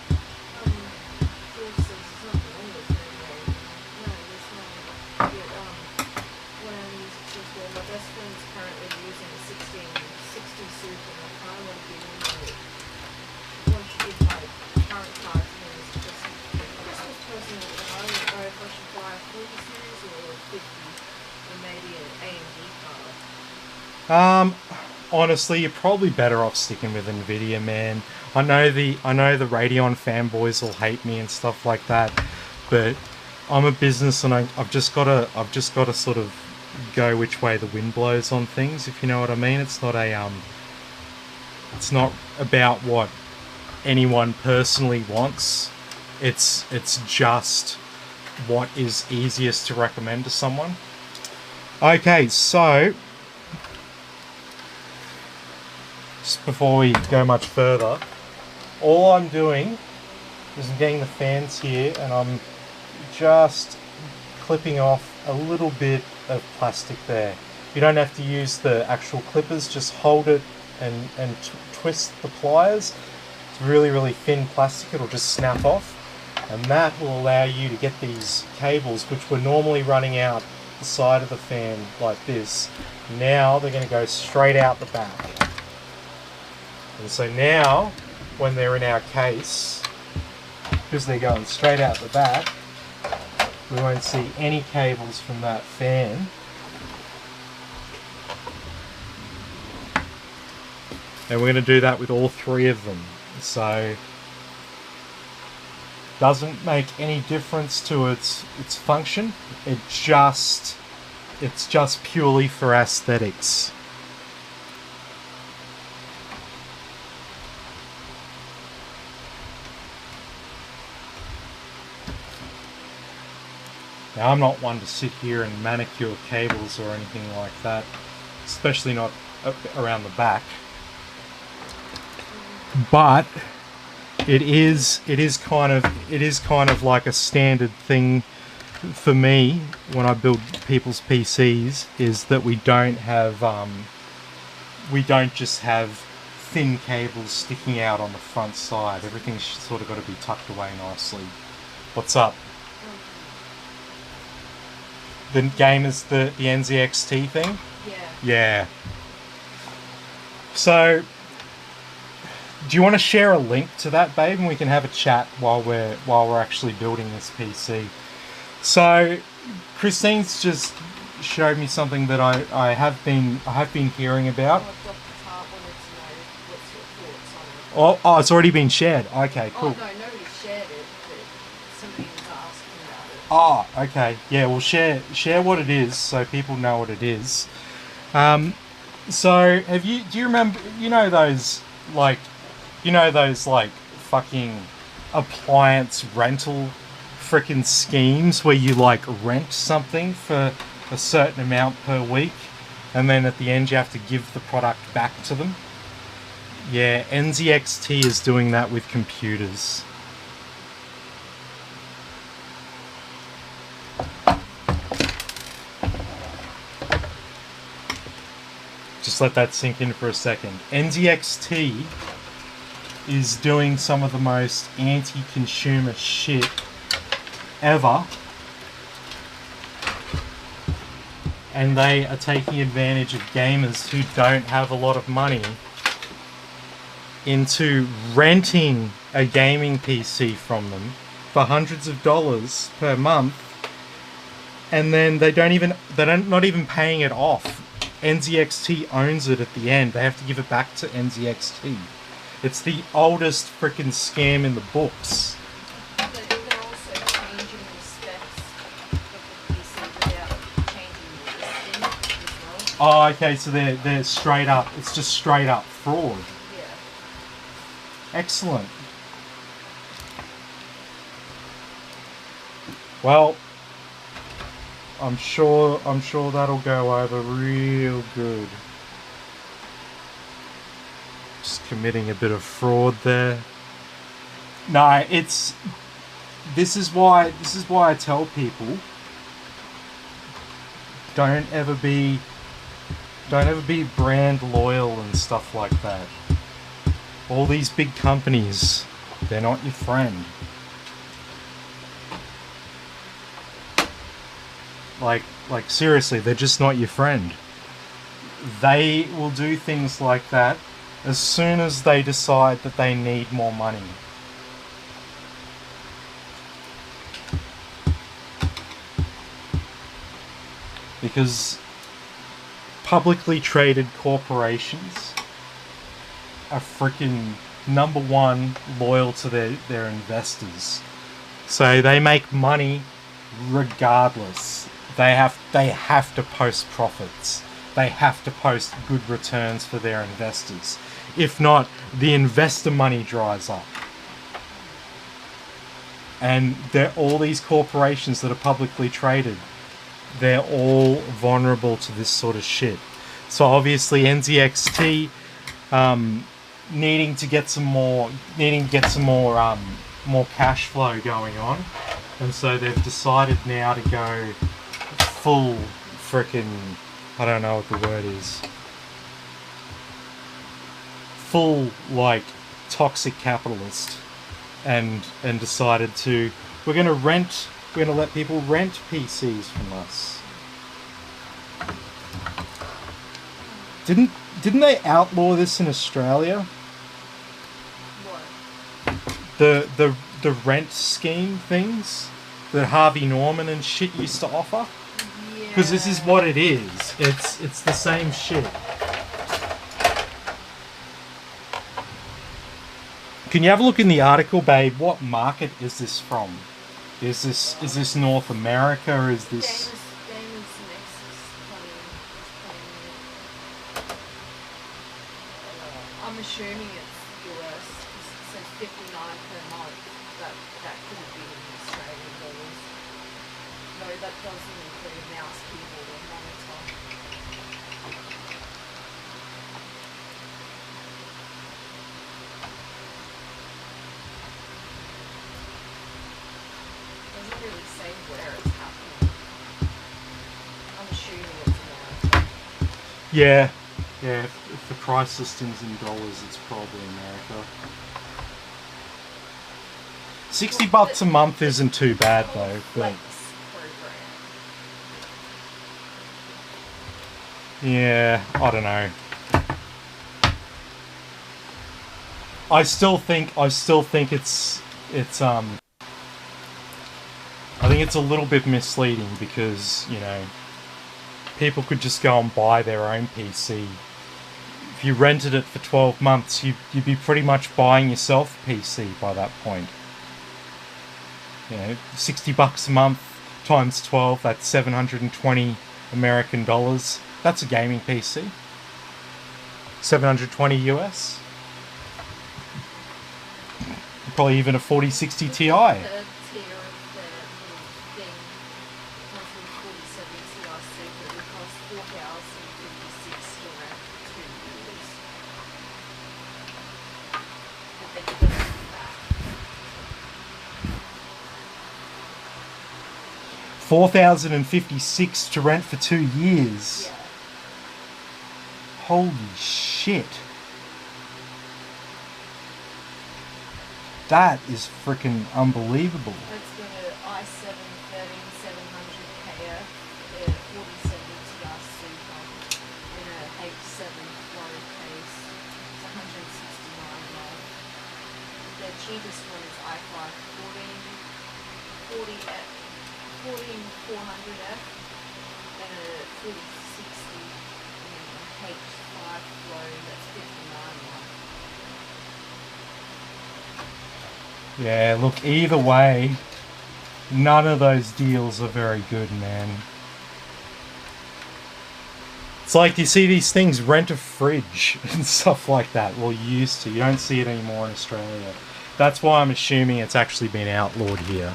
Honestly, you're probably better off sticking with Nvidia, man. I know the Radeon fanboys will hate me and stuff like that, but I'm a business and I've just got to sort of go which way the wind blows on things, if you know what I mean. It's not about what anyone personally wants. It's just what is easiest to recommend to someone. Okay, so just before we go much further, all I'm doing is I'm getting the fans here and I'm just clipping off a little bit of plastic there. You don't have to use the actual clippers, just hold it and twist the pliers. It's really thin plastic, it'll just snap off, and that will allow you to get these cables, which were normally running out the side of the fan like this. Now they're going to go straight out the back. And so now, when they're in our case, because they're going straight out the back, we won't see any cables from that fan. And we're going to do that with all three of them. So, doesn't make any difference to its function. It's just purely for aesthetics. Now, I'm not one to sit here and manicure cables or anything like that, especially not around the back. But it is kind of like a standard thing for me when I build people's PCs, is that we don't just have thin cables sticking out on the front side. Everything's sort of got to be tucked away nicely. What's up? The game is the NZXT thing? Yeah. Yeah. So, do you want to share a link to that, babe, and we can have a chat while we're actually building this PC? So, Christine's just showed me something that I have been hearing about. Oh, it's already been shared. Okay, cool. Oh, no, nobody shared it, but somebody was asking about it. Oh, okay. Yeah, well, share what it is so people know what it is. So, do you remember, those fucking appliance rental frickin' schemes where you like rent something for a certain amount per week and then at the end you have to give the product back to them? Yeah, NZXT is doing that with computers. Just let that sink in for a second. NZXT is doing some of the most anti-consumer shit ever. And they are taking advantage of gamers who don't have a lot of money into renting a gaming PC from them for hundreds of dollars per month, and then they're not even paying it off. NZXT owns it at the end. They have to give it back to NZXT. It's the oldest freaking scam in the books. But they're also changing Oh, okay, so they're straight up, it's just straight up fraud. Yeah. Excellent. Well, I'm sure that'll go over real good. Just committing a bit of fraud there. No, this is why I tell people don't ever be brand loyal and stuff like that. All these big companies, they're not your friend. Like seriously, they're just not your friend. They will do things like that as soon as they decide that they need more money. Because publicly traded corporations are freaking number one loyal to their investors. So they make money regardless. They have to post profits. They have to post good returns for their investors. If not, the investor money dries up. And all these corporations that are publicly traded, they're all vulnerable to this sort of shit. So obviously NZXT needing to get some more cash flow going on, and so they've decided now to go full frickin', I don't know what the word is, full like toxic capitalist, and decided to we're gonna let people rent PCs from us. Didn't they outlaw this in Australia? What? The rent scheme things that Harvey Norman and shit used to offer? Yeah. Because this is what it is. It's the same shit. Can you have a look in the article, babe? What market is this from? Is this North America, or is this... I'm assuming it's US. It says 59 per month. That could be in Australian dollars. No, that doesn't include mouse, keyboard, or monitor. Doesn't really say where it's happening. I'm assuming it's America. Yeah. Yeah, if the price listing's in dollars, it's probably America. $60 a month isn't too bad though, but... Yeah, I don't know. I still think it's I think it's a little bit misleading because, you know, people could just go and buy their own PC. If you rented it for 12 months, you'd be pretty much buying yourself a PC by that point. You know, $60 a month times 12, that's 720 American dollars. That's a gaming PC. 720 US. Probably even a 4060 Ti. $4,056 to rent for 2 years. Yeah. Holy shit. That is freaking unbelievable. Let's go to i7 13700KF, 4070 Ti Super, in a H7 Pro case. It's $169. The cheapest one is i5 14400F, and a 4060 H5 Pro, that's $59. Yeah, look, either way, none of those deals are very good, man. It's like you see these things rent a fridge and stuff like that. Well, you used to. You don't see it anymore in Australia. That's why I'm assuming it's actually been outlawed here.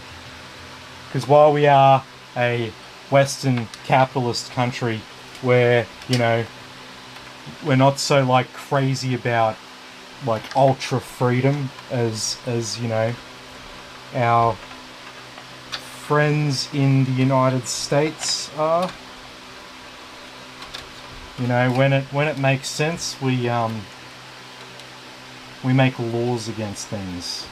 Because while we are a Western capitalist country where, you know, we're not so like crazy about like ultra freedom as you know, our friends in the United States are. You know, when it makes sense, we make laws against things.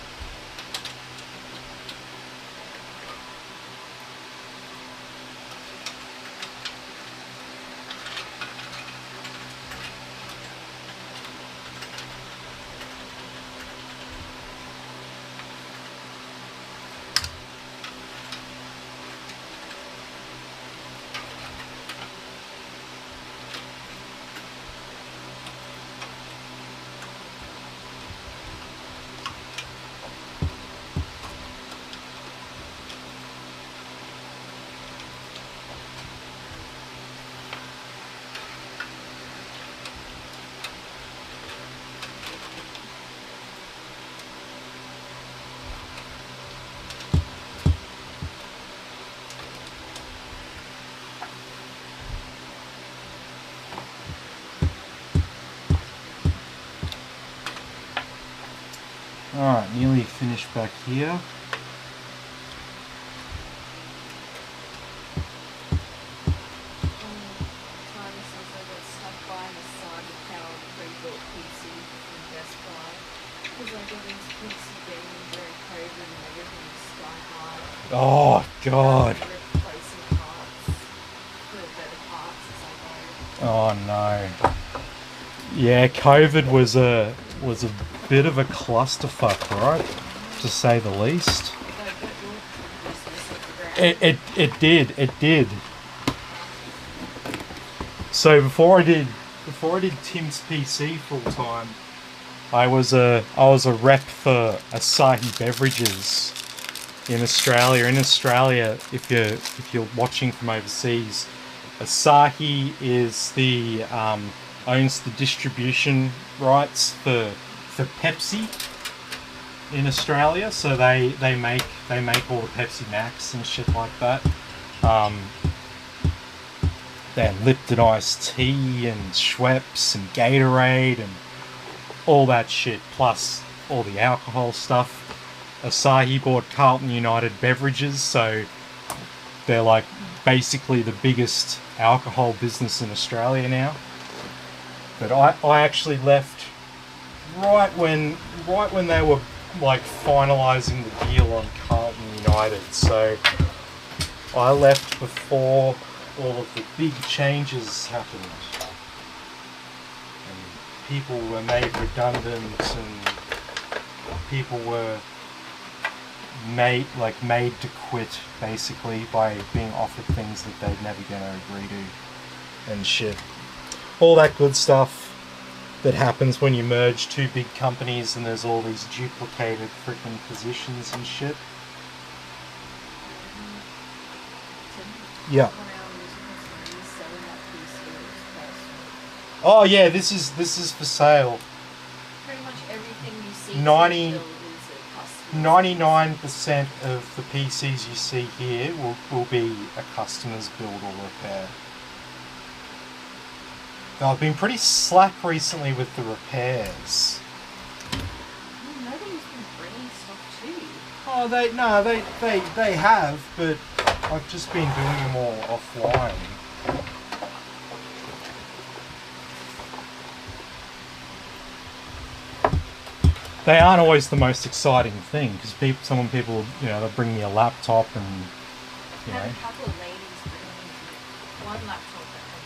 Alright, nearly finished back here. Oh God. Oh no. Yeah, COVID was a bit of a clusterfuck, right? To say the least. It did. So before I did Tim's PC full time, I was a rep for Asahi Beverages in Australia. In Australia, if you're watching from overseas, Asahi is the owns the distribution rights for Pepsi in Australia. So they make all the Pepsi Max and shit like that. They have Lipton iced tea and Schweppes and Gatorade and all that shit, plus all the alcohol stuff. Asahi bought Carlton United Beverages, so they're like basically the biggest alcohol business in Australia now. But I actually left right when they were like finalising the deal on Carlton United, so I left before all of the big changes happened. And people were made redundant and people were made to quit basically by being offered things that they're never going to agree to and shit. All that good stuff that happens when you merge two big companies and there's all these duplicated freaking positions and shit. Yeah. Oh yeah, this is for sale. Pretty much everything you see 99% of the PCs you see here will be a customer's build or repair. Now, I've been pretty slack recently with the repairs. Nobody's been bringing stuff to you. Oh, they have, but I've just been doing them all offline. They aren't always the most exciting thing because some people, you know, they'll bring me a laptop and, you know. I had a couple of ladies bring me one laptop that had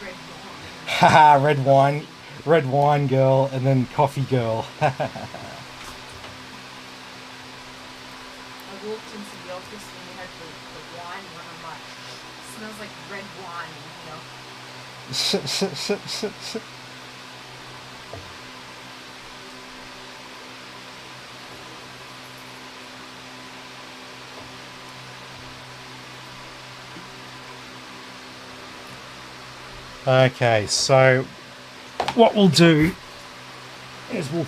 red wine. Haha, red wine girl, and then coffee girl. I walked into the office and we had the wine one. I'm like, it smells like red wine in here. Okay, so what we'll do is we'll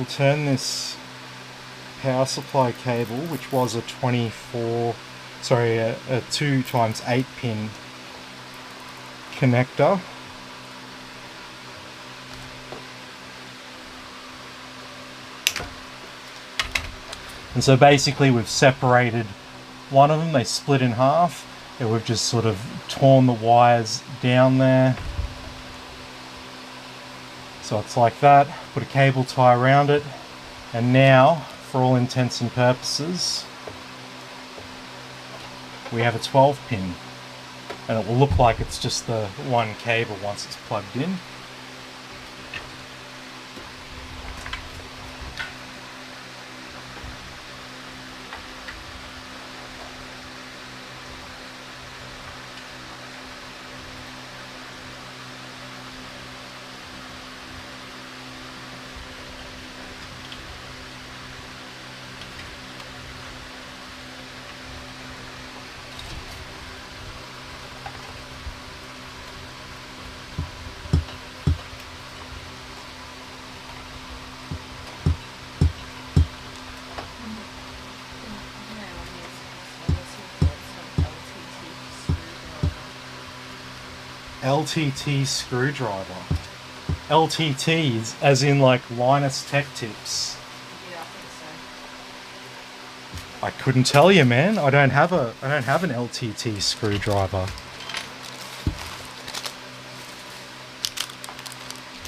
turn this power supply cable, which was a 2 times 8 pin connector. And so basically we've separated one of them, they split in half, and we've just sort of torn the wires down there. So it's like that, put a cable tie around it, and now, for all intents and purposes, we have a 12 pin. And it will look like it's just the one cable once it's plugged in. LTT screwdriver. LTTs, as in like Linus Tech Tips. Yeah, I think so. I couldn't tell you, man. I don't have an LTT screwdriver.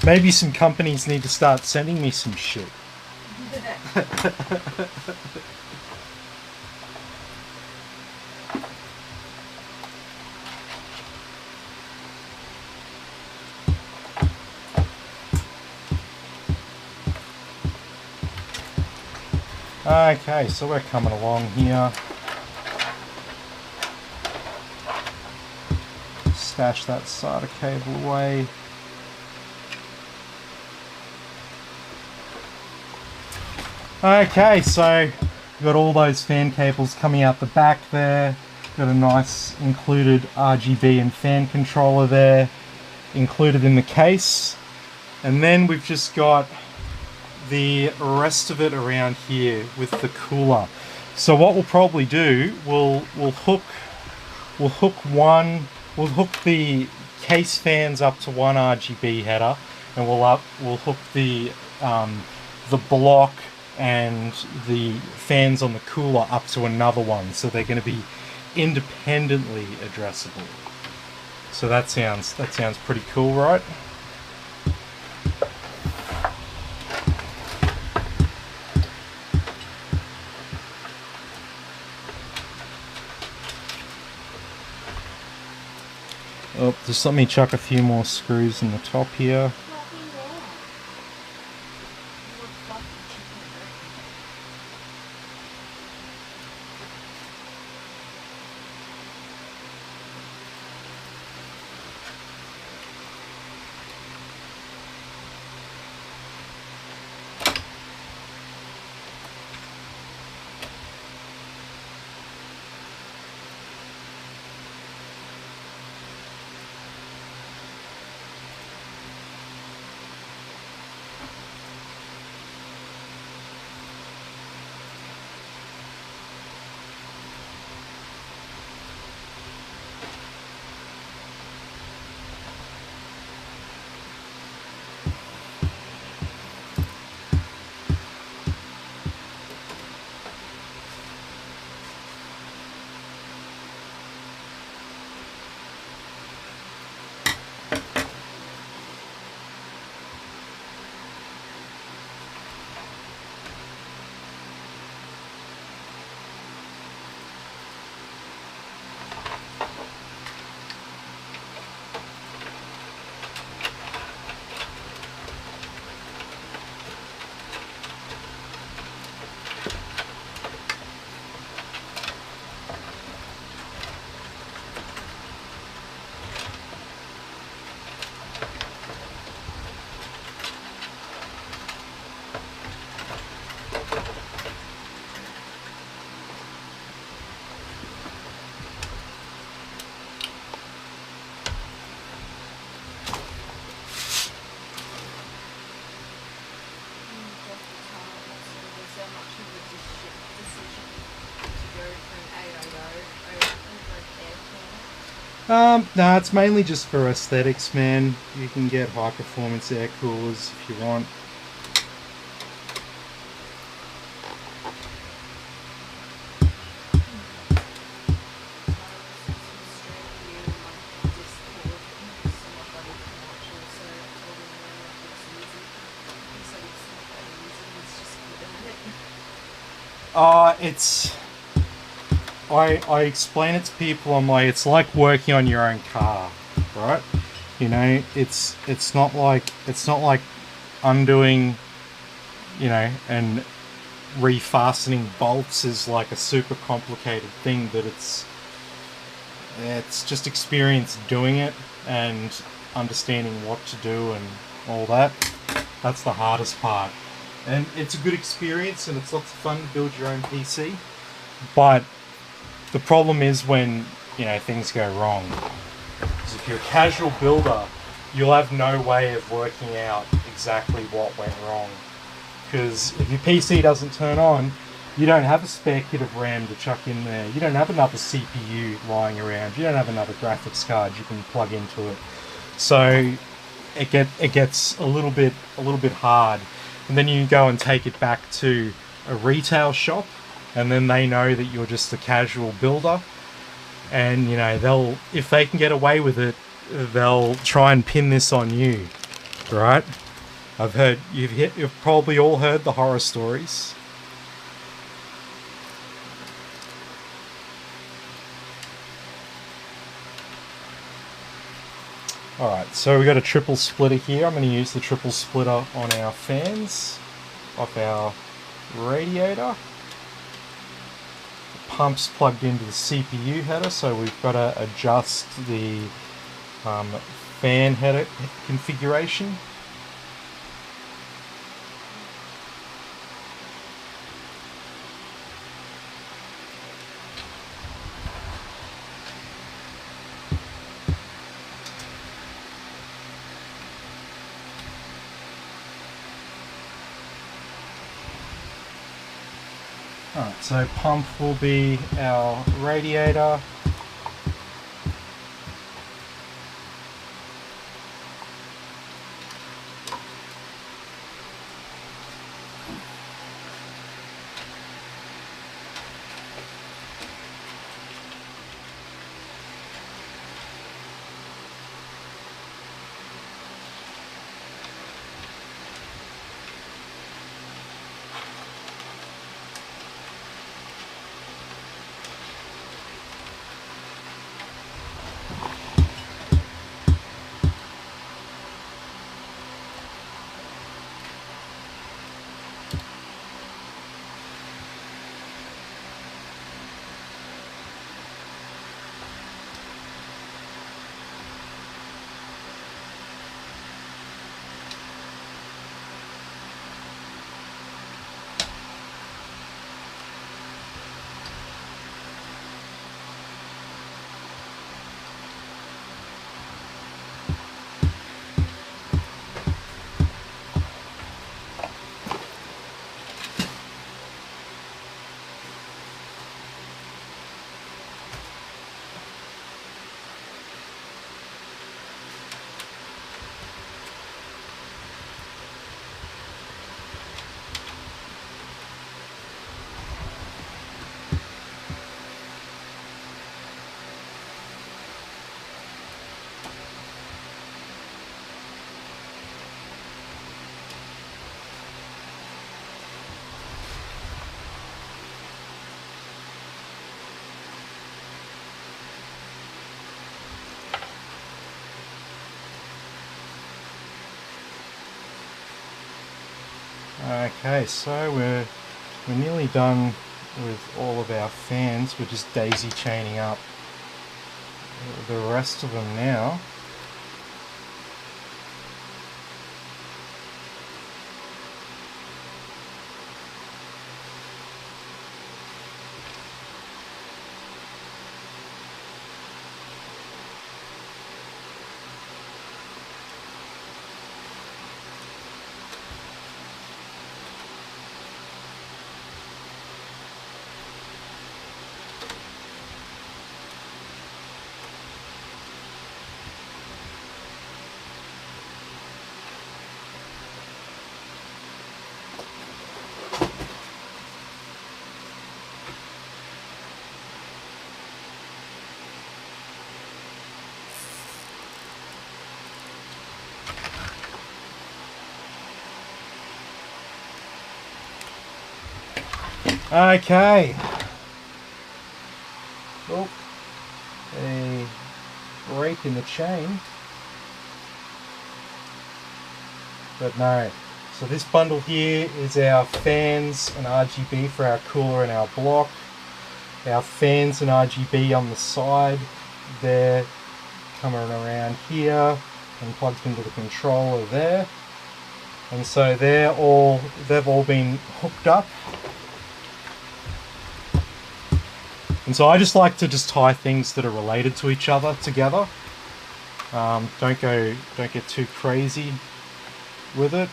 Maybe some companies need to start sending me some shit. Okay, so we're coming along here. Stash that SATA cable away. Okay, so we've got all those fan cables coming out the back there. Got a nice included RGB and fan controller there, included in the case. And then we've just got the rest of it around here with the cooler. So what we'll probably do, we'll hook the case fans up to one RGB header, and we'll hook the block and the fans on the cooler up to another one, so they're going to be independently addressable. So that sounds pretty cool, right? Oh, just let me chuck a few more screws in the top here. No, it's mainly just for aesthetics, man. You can get high performance air coolers if you want. It's I explain it to people. I'm like, it's like working on your own car, right? You know, it's not like undoing, you know, and refastening bolts is like a super complicated thing. That it's just experience doing it and understanding what to do and all that. That's the hardest part. And it's a good experience and it's lots of fun to build your own PC. But the problem is when, you know, things go wrong. Because if you're a casual builder, you'll have no way of working out exactly what went wrong. Because if your PC doesn't turn on, you don't have a spare kit of RAM to chuck in there. You don't have another CPU lying around. You don't have another graphics card you can plug into it. So it gets a little bit hard. And then you go and take it back to a retail shop, and then they know that you're just a casual builder, and you know, if they can get away with it, they'll try and pin this on you, right? You've probably all heard the horror stories. Alright, so we got a triple splitter here. I'm going to use the triple splitter on our fans off our radiator. The pump's plugged into the CPU header, so we've got to adjust the fan header configuration. Alright, so pump will be our radiator. Okay, so we're nearly done with all of our fans. We're just daisy chaining up the rest of them now. Okay. Oh, a break in the chain. But no. So this bundle here is our fans and RGB for our cooler and our block. Our fans and RGB on the side there, coming around here and plugged into the controller there. And so they've all been hooked up. And so I just like to just tie things that are related to each other together. Don't get too crazy with it,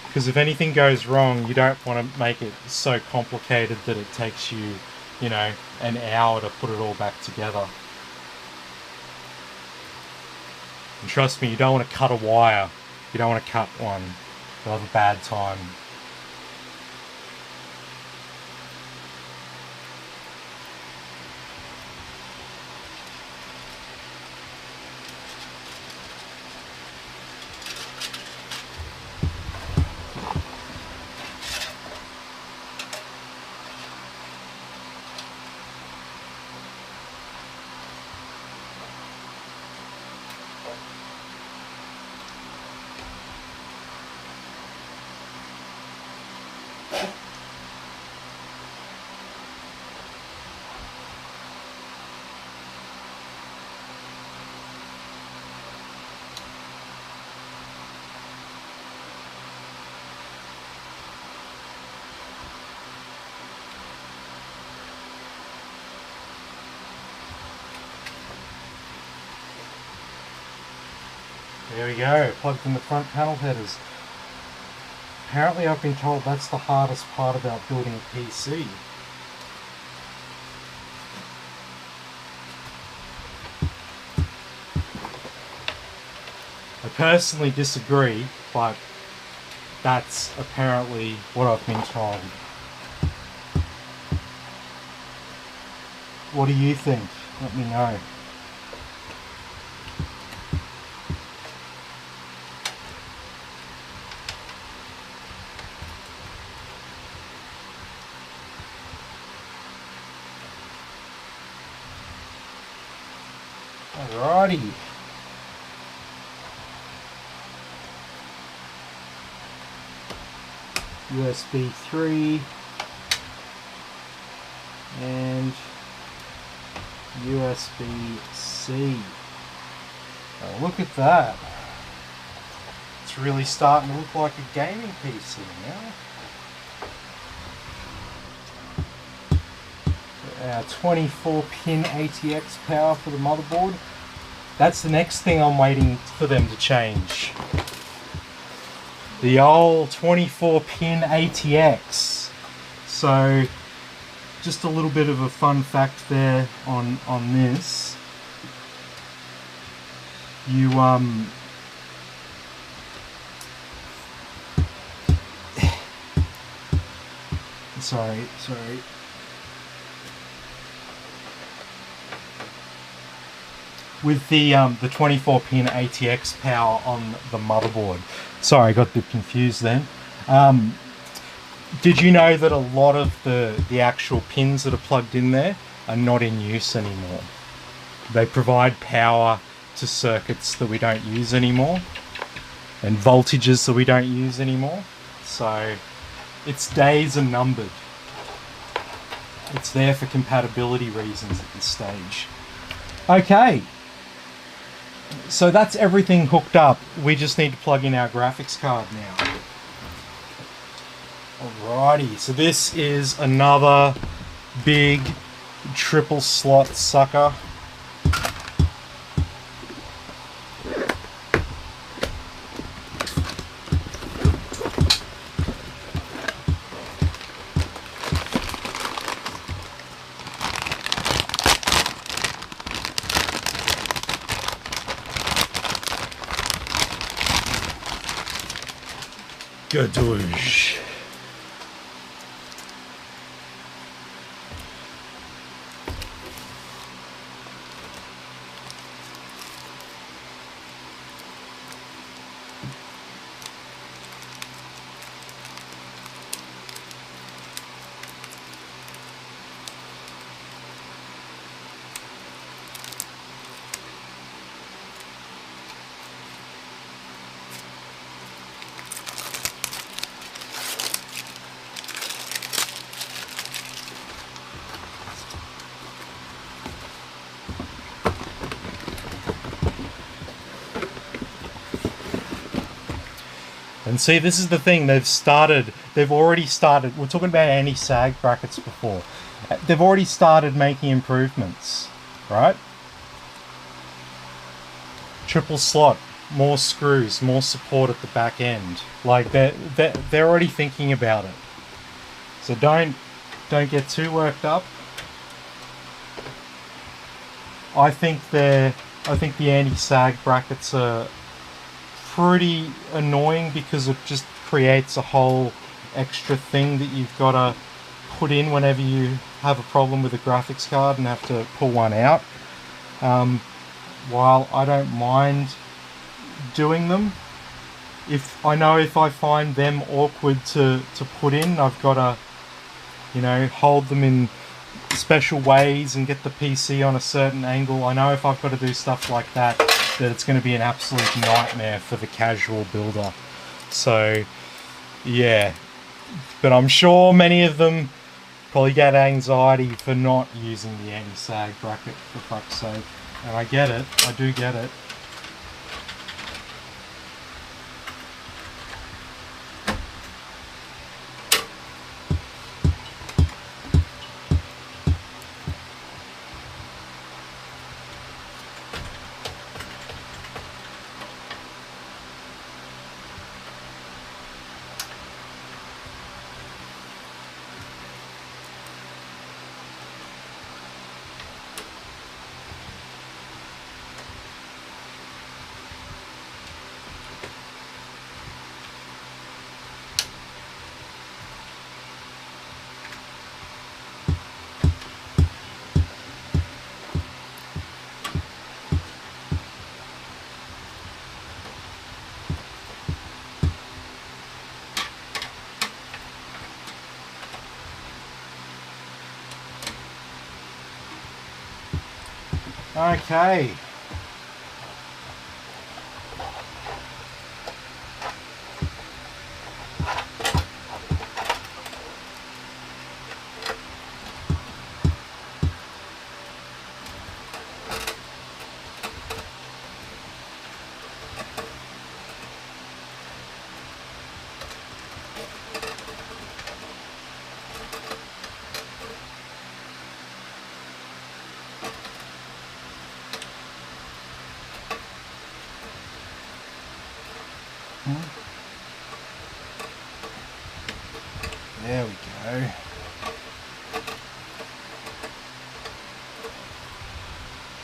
because if anything goes wrong, you don't want to make it so complicated that it takes you, you know, an hour to put it all back together. And trust me, you don't want to cut a wire. You don't want to cut one. You'll have a bad time. There we go, plugged in the front panel headers. Apparently I've been told that's the hardest part about building a PC. I personally disagree, but that's apparently what I've been told. What do you think? Let me know. Alrighty. USB 3 and USB-C. Now look at that. It's really starting to look like a gaming PC now. Our 24-pin ATX power for the motherboard. That's the next thing I'm waiting for them to change. The old 24-pin ATX. So, just a little bit of a fun fact there on this. You sorry. With the 24-pin ATX power on the motherboard. Sorry, I got a bit confused then. Did you know that a lot of the actual pins that are plugged in there are not in use anymore? They provide power to circuits that we don't use anymore and voltages that we don't use anymore. So its days are numbered. It's there for compatibility reasons at this stage. Okay. So that's everything hooked up. We just need to plug in our graphics card now. Alrighty, so this is another big triple slot sucker. Gadoosh. And see, this is the thing, they've already started, we're talking about anti-sag brackets before. They've already started making improvements, right? Triple slot, more screws, more support at the back end. Like, they're already thinking about it. So don't get too worked up. I think the anti-sag brackets are pretty annoying because it just creates a whole extra thing that you've got to put in whenever you have a problem with a graphics card and have to pull one out. While I don't mind doing them, if I find them awkward to put in, I've got to, you know, hold them in special ways and get the PC on a certain angle. I know if I've got to do stuff like that it's going to be an absolute nightmare for the casual builder. So yeah, but I'm sure many of them probably get anxiety for not using the anti-sag bracket, for fuck's sake. And I get it, I do get it. Okay. There we go.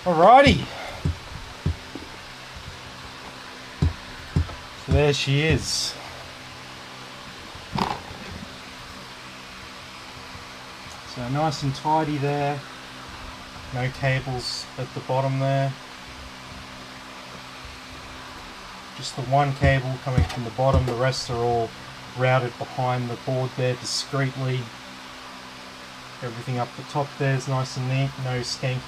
Alrighty. So there she is. So nice and tidy there. No cables at the bottom there. Just the one cable coming from the bottom, the rest are all routed behind the board there discreetly. Everything up the top there is nice and neat, no skanky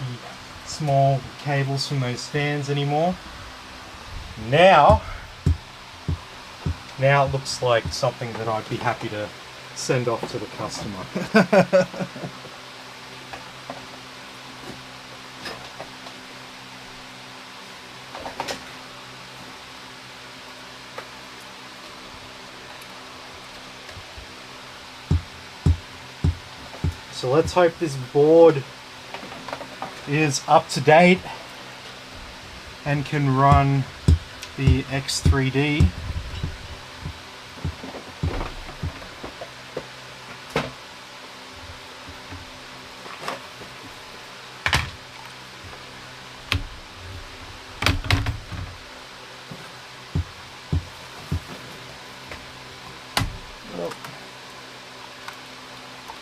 small cables from those fans anymore. Now it looks like something that I'd be happy to send off to the customer. So let's hope this board is up to date and can run the X3D.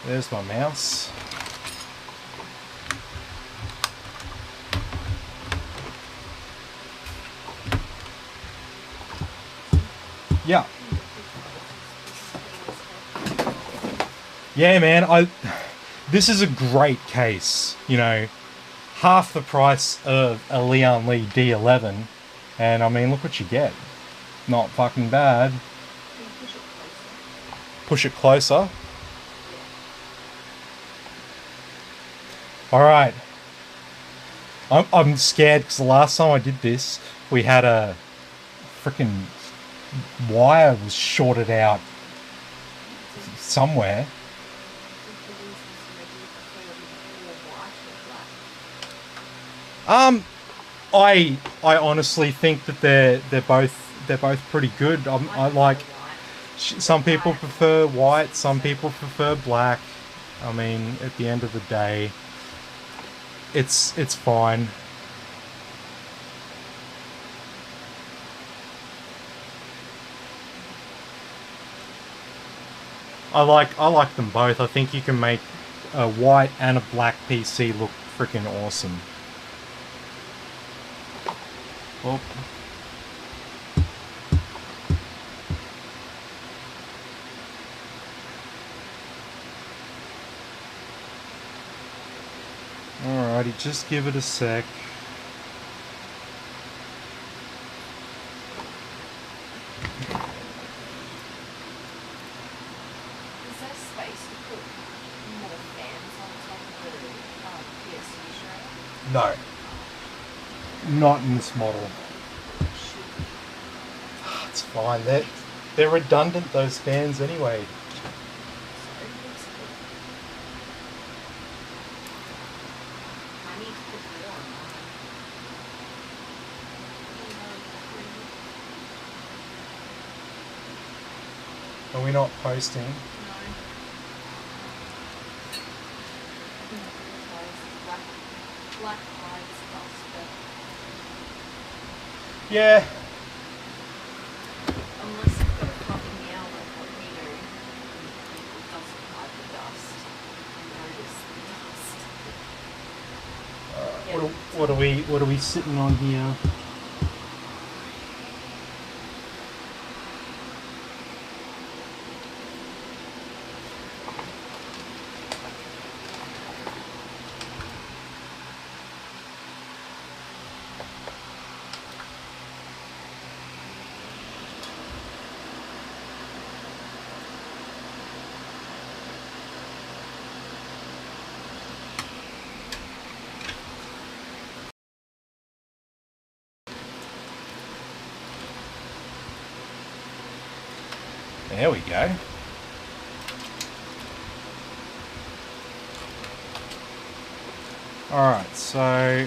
There's my mouse. Yeah. Yeah, man, this is a great case, you know, half the price of a Lian Li D11, and I mean, look what you get. Not fucking bad. Push it closer. Alright, I'm scared because the last time I did this, we had a freaking wire was shorted out somewhere. I honestly think that they're both pretty good. I like, some people prefer white, some people prefer black. I mean, at the end of the day, it's fine. I like them both. I think you can make a white and a black PC look freaking awesome. Oh. Alrighty, just give it a sec. Is there space to put more fans on top of the PSU tray? No. Not in this model. It's fine. They're redundant, those fans, anyway. Are we not posting? No. Black hides dust, Yeah. unless you've got a fucking meow like what we do, it doesn't hide the dust. You notice the dust. What are we sitting on here? There we go. Alright, so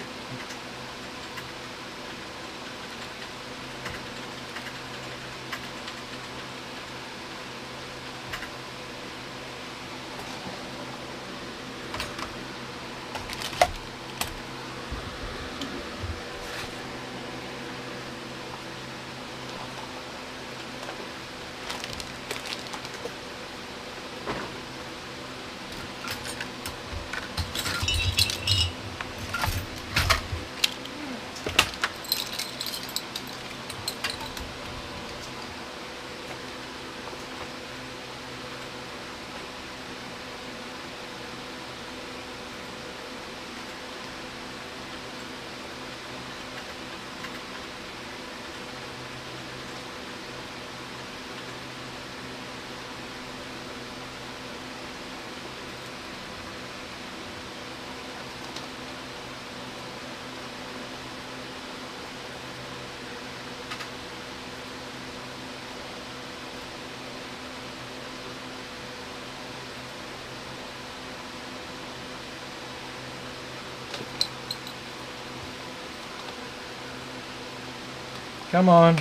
come on.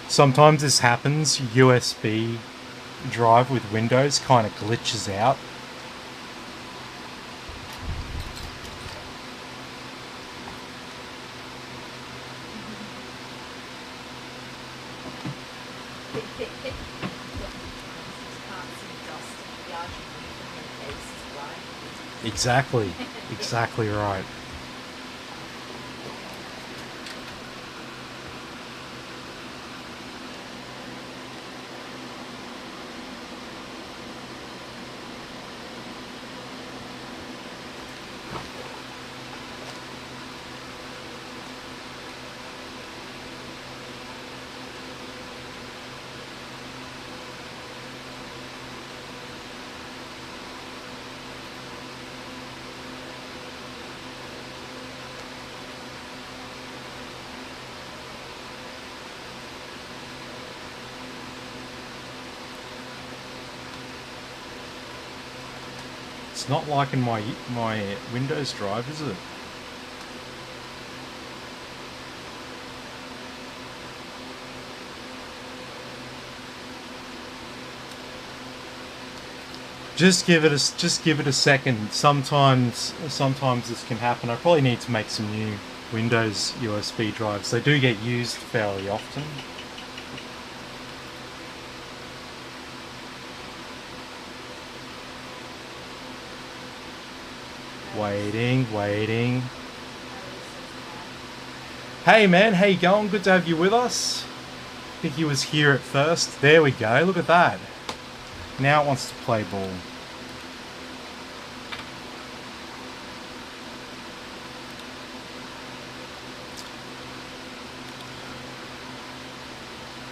Sometimes this happens, USB drive with Windows kind of glitches out. Exactly, exactly right. It's not liking my Windows drive, is it? Just give it a second. Sometimes this can happen. I probably need to make some new Windows USB drives. They do get used fairly often. Waiting. Hey man, how you going? Good to have you with us. I think he was here at first. There we go, look at that. Now it wants to play ball.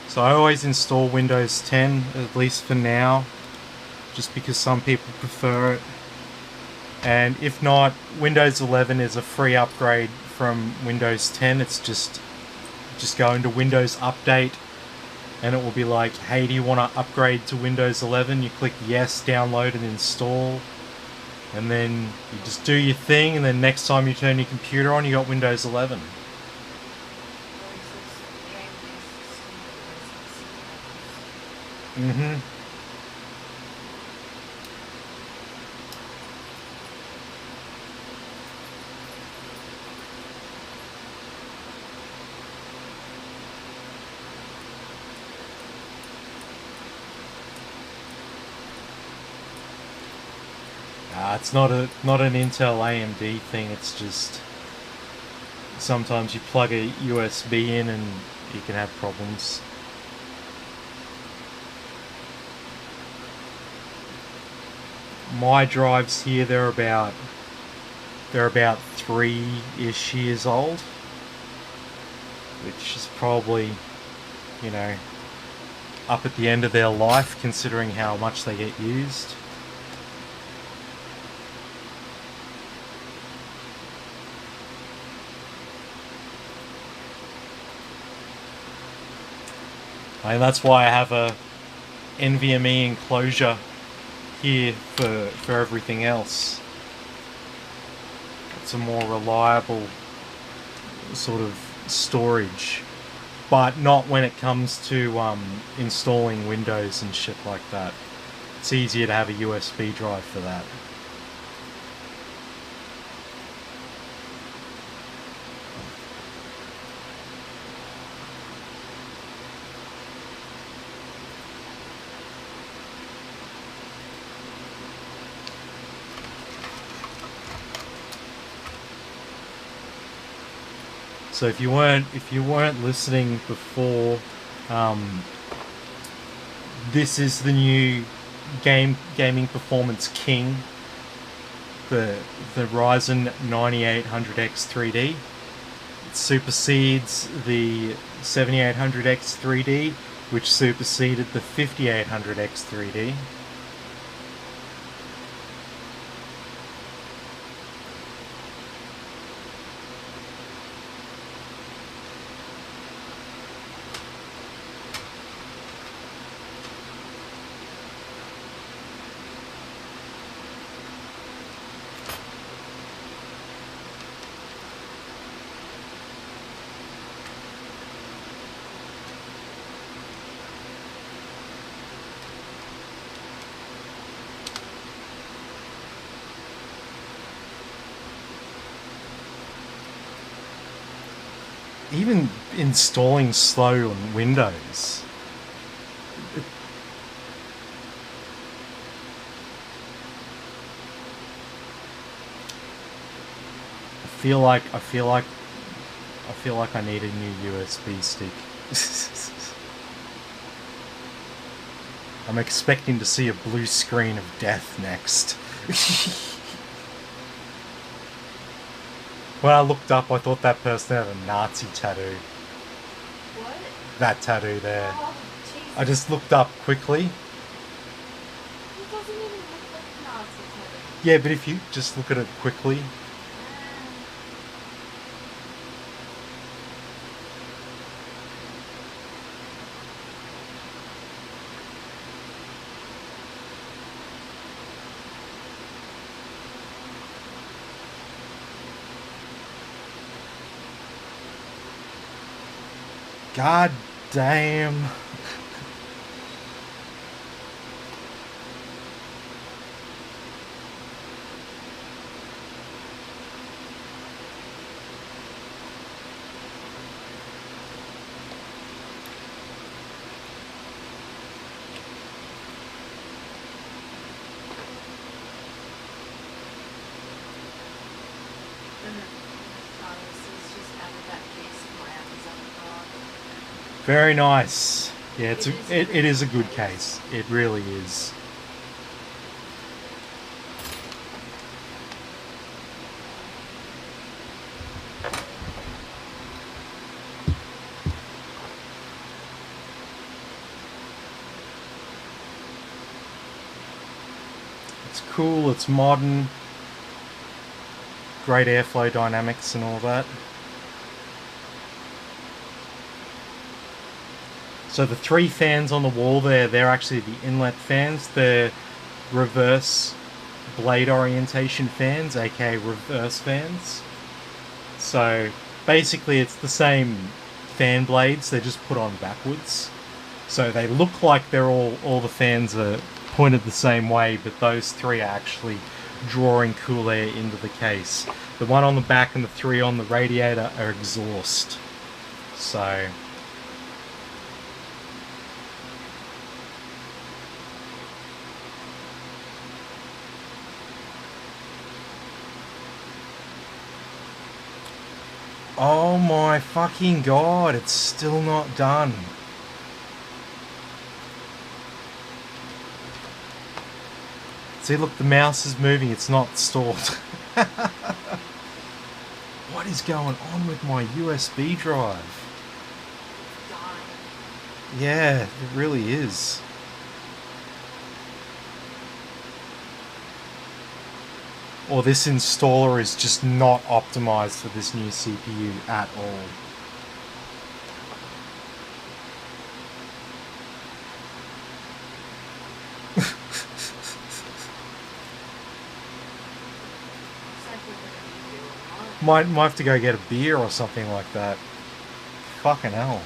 So I always install Windows 10, at least for now, just because some people prefer it. And if not, Windows 11 is a free upgrade from Windows 10. It's just go into Windows Update and it will be like, hey, do you want to upgrade to Windows 11? You click yes, download and install, and then you just do your thing, and then next time you turn your computer on, you got Windows 11. It's not an Intel AMD thing, it's just sometimes you plug a USB in and you can have problems. My drives here, they're about 3-ish years old, which is probably, you know, up at the end of their life considering how much they get used. And that's why I have a NVMe enclosure here for everything else. It's a more reliable sort of storage, but not when it comes to installing Windows and shit like that. It's easier to have a USB drive for that. So if you weren't listening before, this is the new gaming performance king, the Ryzen 9800X 3D. It supersedes the 7800X 3D, which superseded the 5800X 3D. Even installing slow on Windows, I feel like I need a new USB stick. I'm expecting to see a blue screen of death next. When I looked up, I thought that person had a Nazi tattoo. What? That tattoo there. Oh, Jesus. I just looked up quickly. It doesn't even look like Nazi tattoo. Yeah, but if you just look at it quickly. God damn. This just added that case to my Amazon cart. Very nice. Yeah, it is a good case. case. It really is. It's cool, it's modern. Great airflow dynamics and all that. So the 3 fans on the wall there, they're actually the inlet fans. They're reverse blade orientation fans, aka reverse fans. So basically it's the same fan blades, they're just put on backwards. So they look like they're all the fans are pointed the same way, but those 3 are actually drawing cool air into the case. The one on the back and the 3 on the radiator are exhaust. So oh my fucking god, it's still not done. See, look, the mouse is moving, it's not stalled. What is going on with my USB drive? Yeah, it really is. Or this installer is just not optimized for this new CPU at all. Might have to go get a beer or something like that. Fucking hell.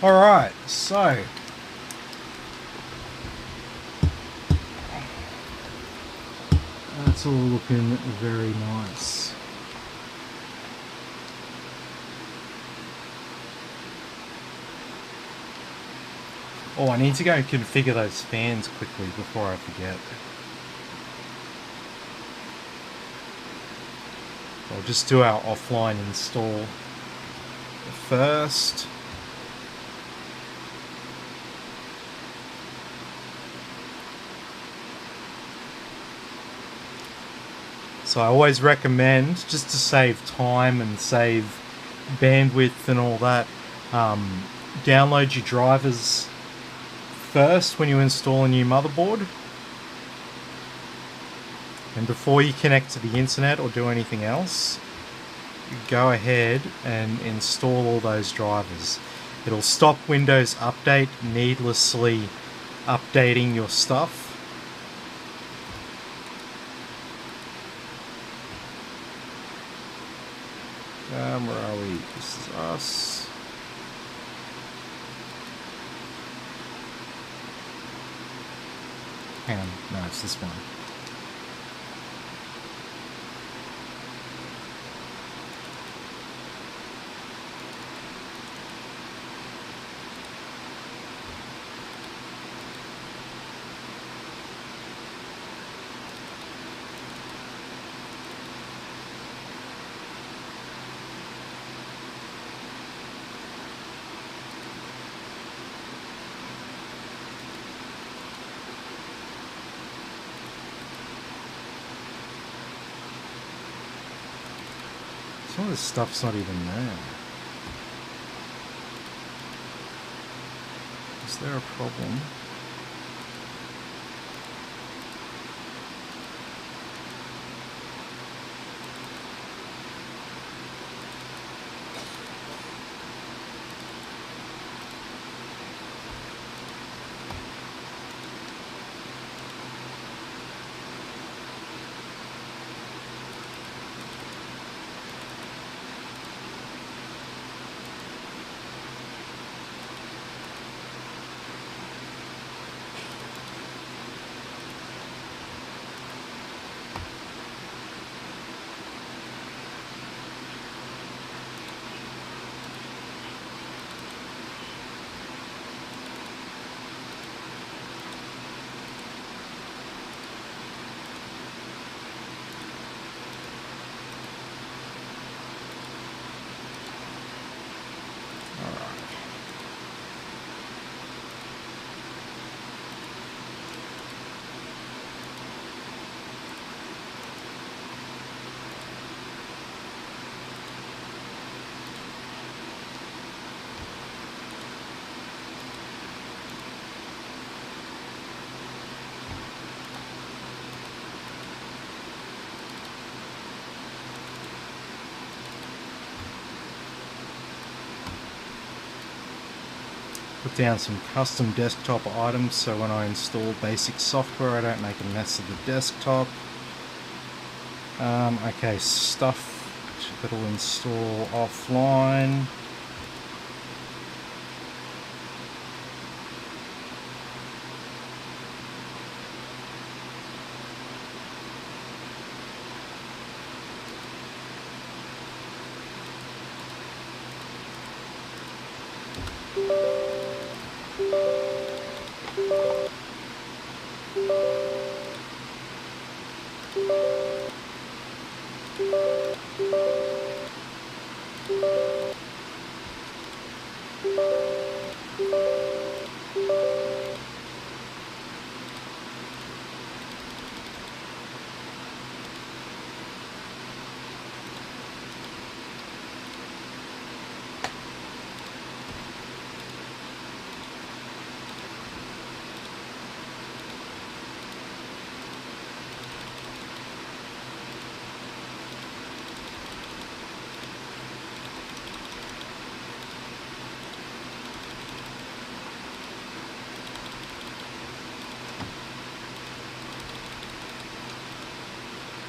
Alright, so that's all looking very nice. Oh, I need to go and configure those fans quickly before I forget. I'll just do our offline install first. So I always recommend, just to save time and save bandwidth and all that, download your drivers first when you install a new motherboard. And before you connect to the internet or do anything else, you go ahead and install all those drivers. It'll stop Windows Update needlessly updating your stuff. Where are we? This is us. Hang on, no, it's this one. Some of this stuff's not even there. Is there a problem? Put down some custom desktop items so when I install basic software I don't make a mess of the desktop. Okay, stuff that'll install offline.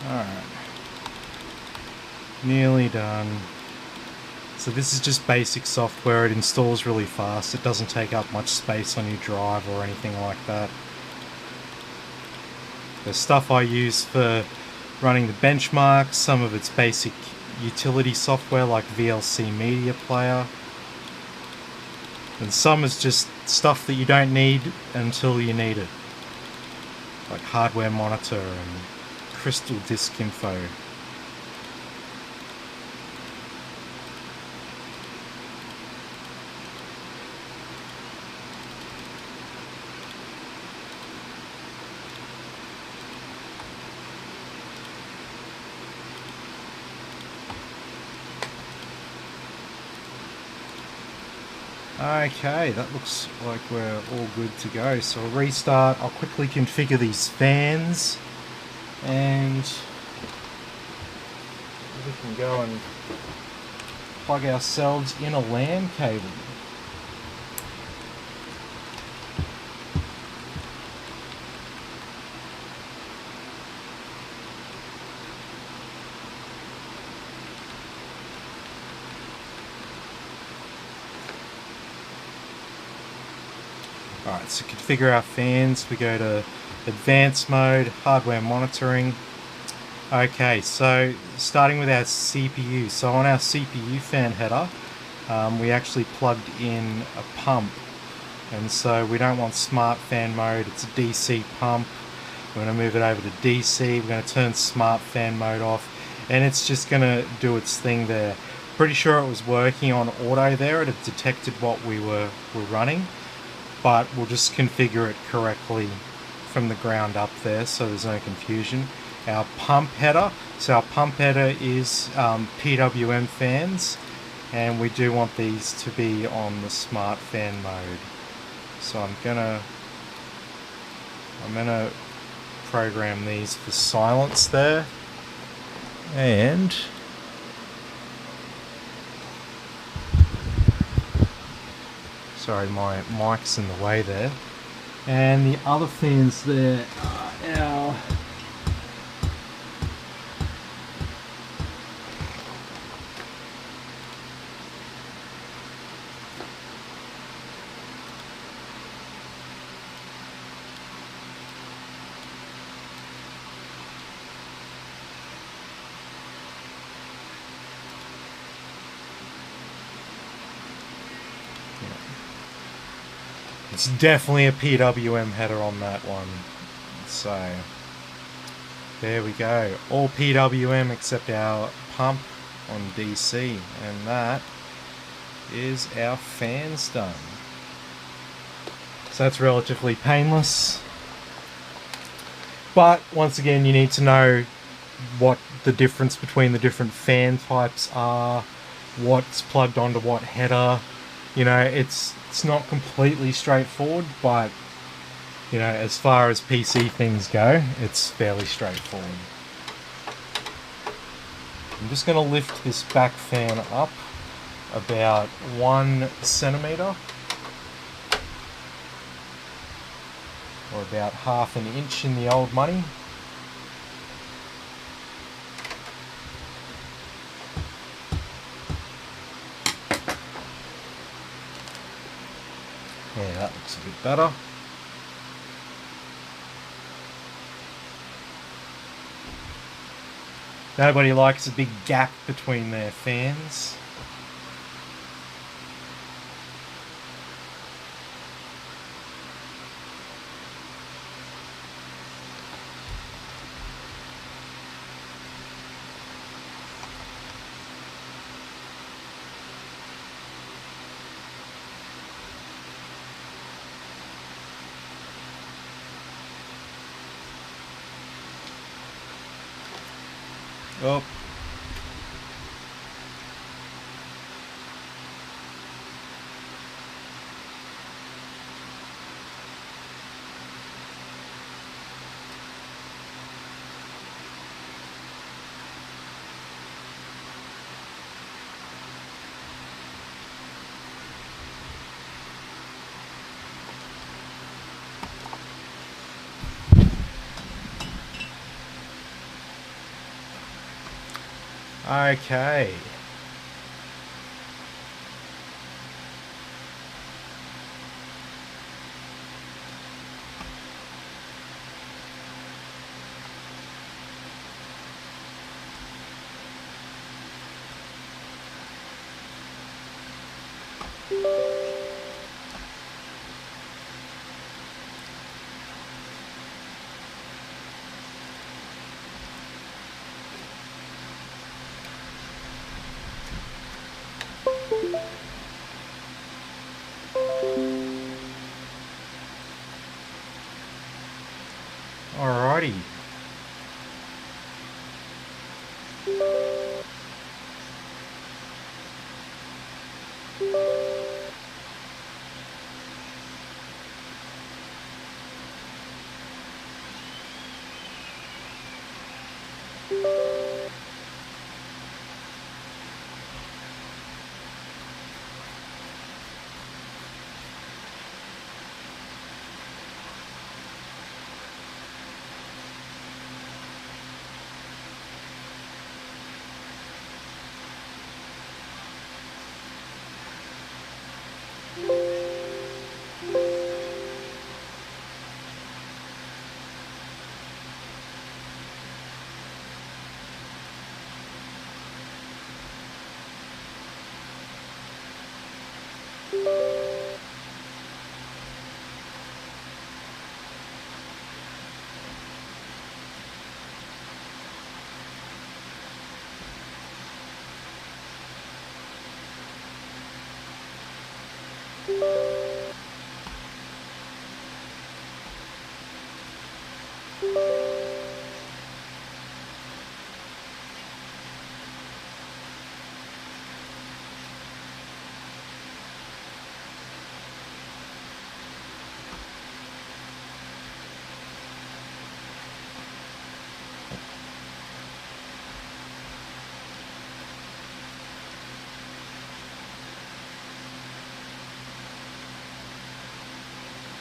Alright. Nearly done. So this is just basic software. It installs really fast. It doesn't take up much space on your drive or anything like that. The stuff I use for running the benchmarks, some of it's basic utility software like VLC Media Player, and some is just stuff that you don't need until you need it, like hardware monitor and crystal disk info. Okay, that looks like we're all good to go. So I'll restart. I'll quickly configure these fans, and we can go and plug ourselves in a LAN cable. Alright, so configure our fans. We go to advanced mode, hardware monitoring. Okay, so starting with our CPU. So on our CPU fan header, we actually plugged in a pump. And so we don't want smart fan mode, it's a DC pump. We're going to move it over to DC, we're going to turn smart fan mode off, and it's just going to do its thing there. Pretty sure it was working on auto there, it had detected what we were running. But we'll just configure it correctly from the ground up there so there's no confusion. Our pump header, so our pump header is PWM fans, and we do want these to be on the smart fan mode. So I'm gonna program these for silence there, and sorry, my mic's in the way there. And the other fans there are our it's definitely a PWM header on that one. So there we go. All PWM except our pump on DC. And that is our fans done. So that's relatively painless. But once again, you need to know what the difference between the different fan types are, what's plugged onto what header. You know, it's not completely straightforward, but you know, as far as PC things go, it's fairly straightforward. I'm just going to lift this back fan up about 1 centimeter, or about ½ an inch in the old money. Yeah, that looks a bit better. Nobody likes a big gap between their fans. Oh. Okay. Alrighty.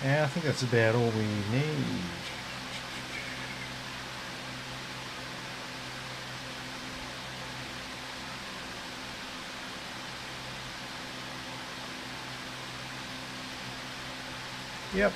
Yeah, I think that's about all we need. Yep.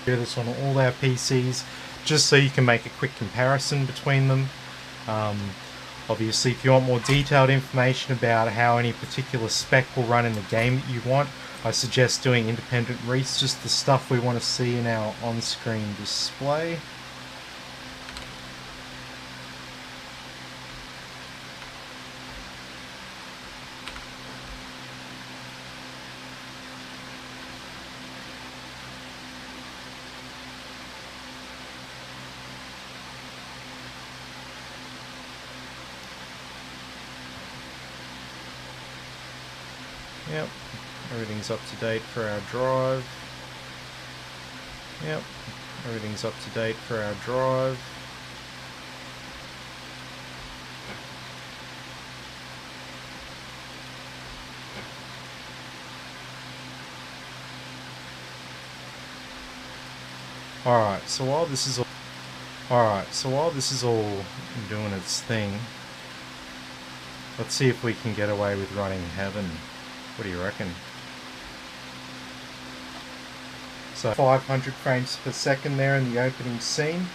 Do this on all our PCs just so you can make a quick comparison between them. Obviously, if you want more detailed information about how any particular spec will run in the game that you want, I suggest doing independent reads, just the stuff we want to see in our on-screen display. Yep, everything's up to date for our drive. Yep, everything's up to date for our drive. Alright, so while this is all doing its thing, let's see if we can get away with running Heaven. What do you reckon? So 500 frames per second there in the opening scene.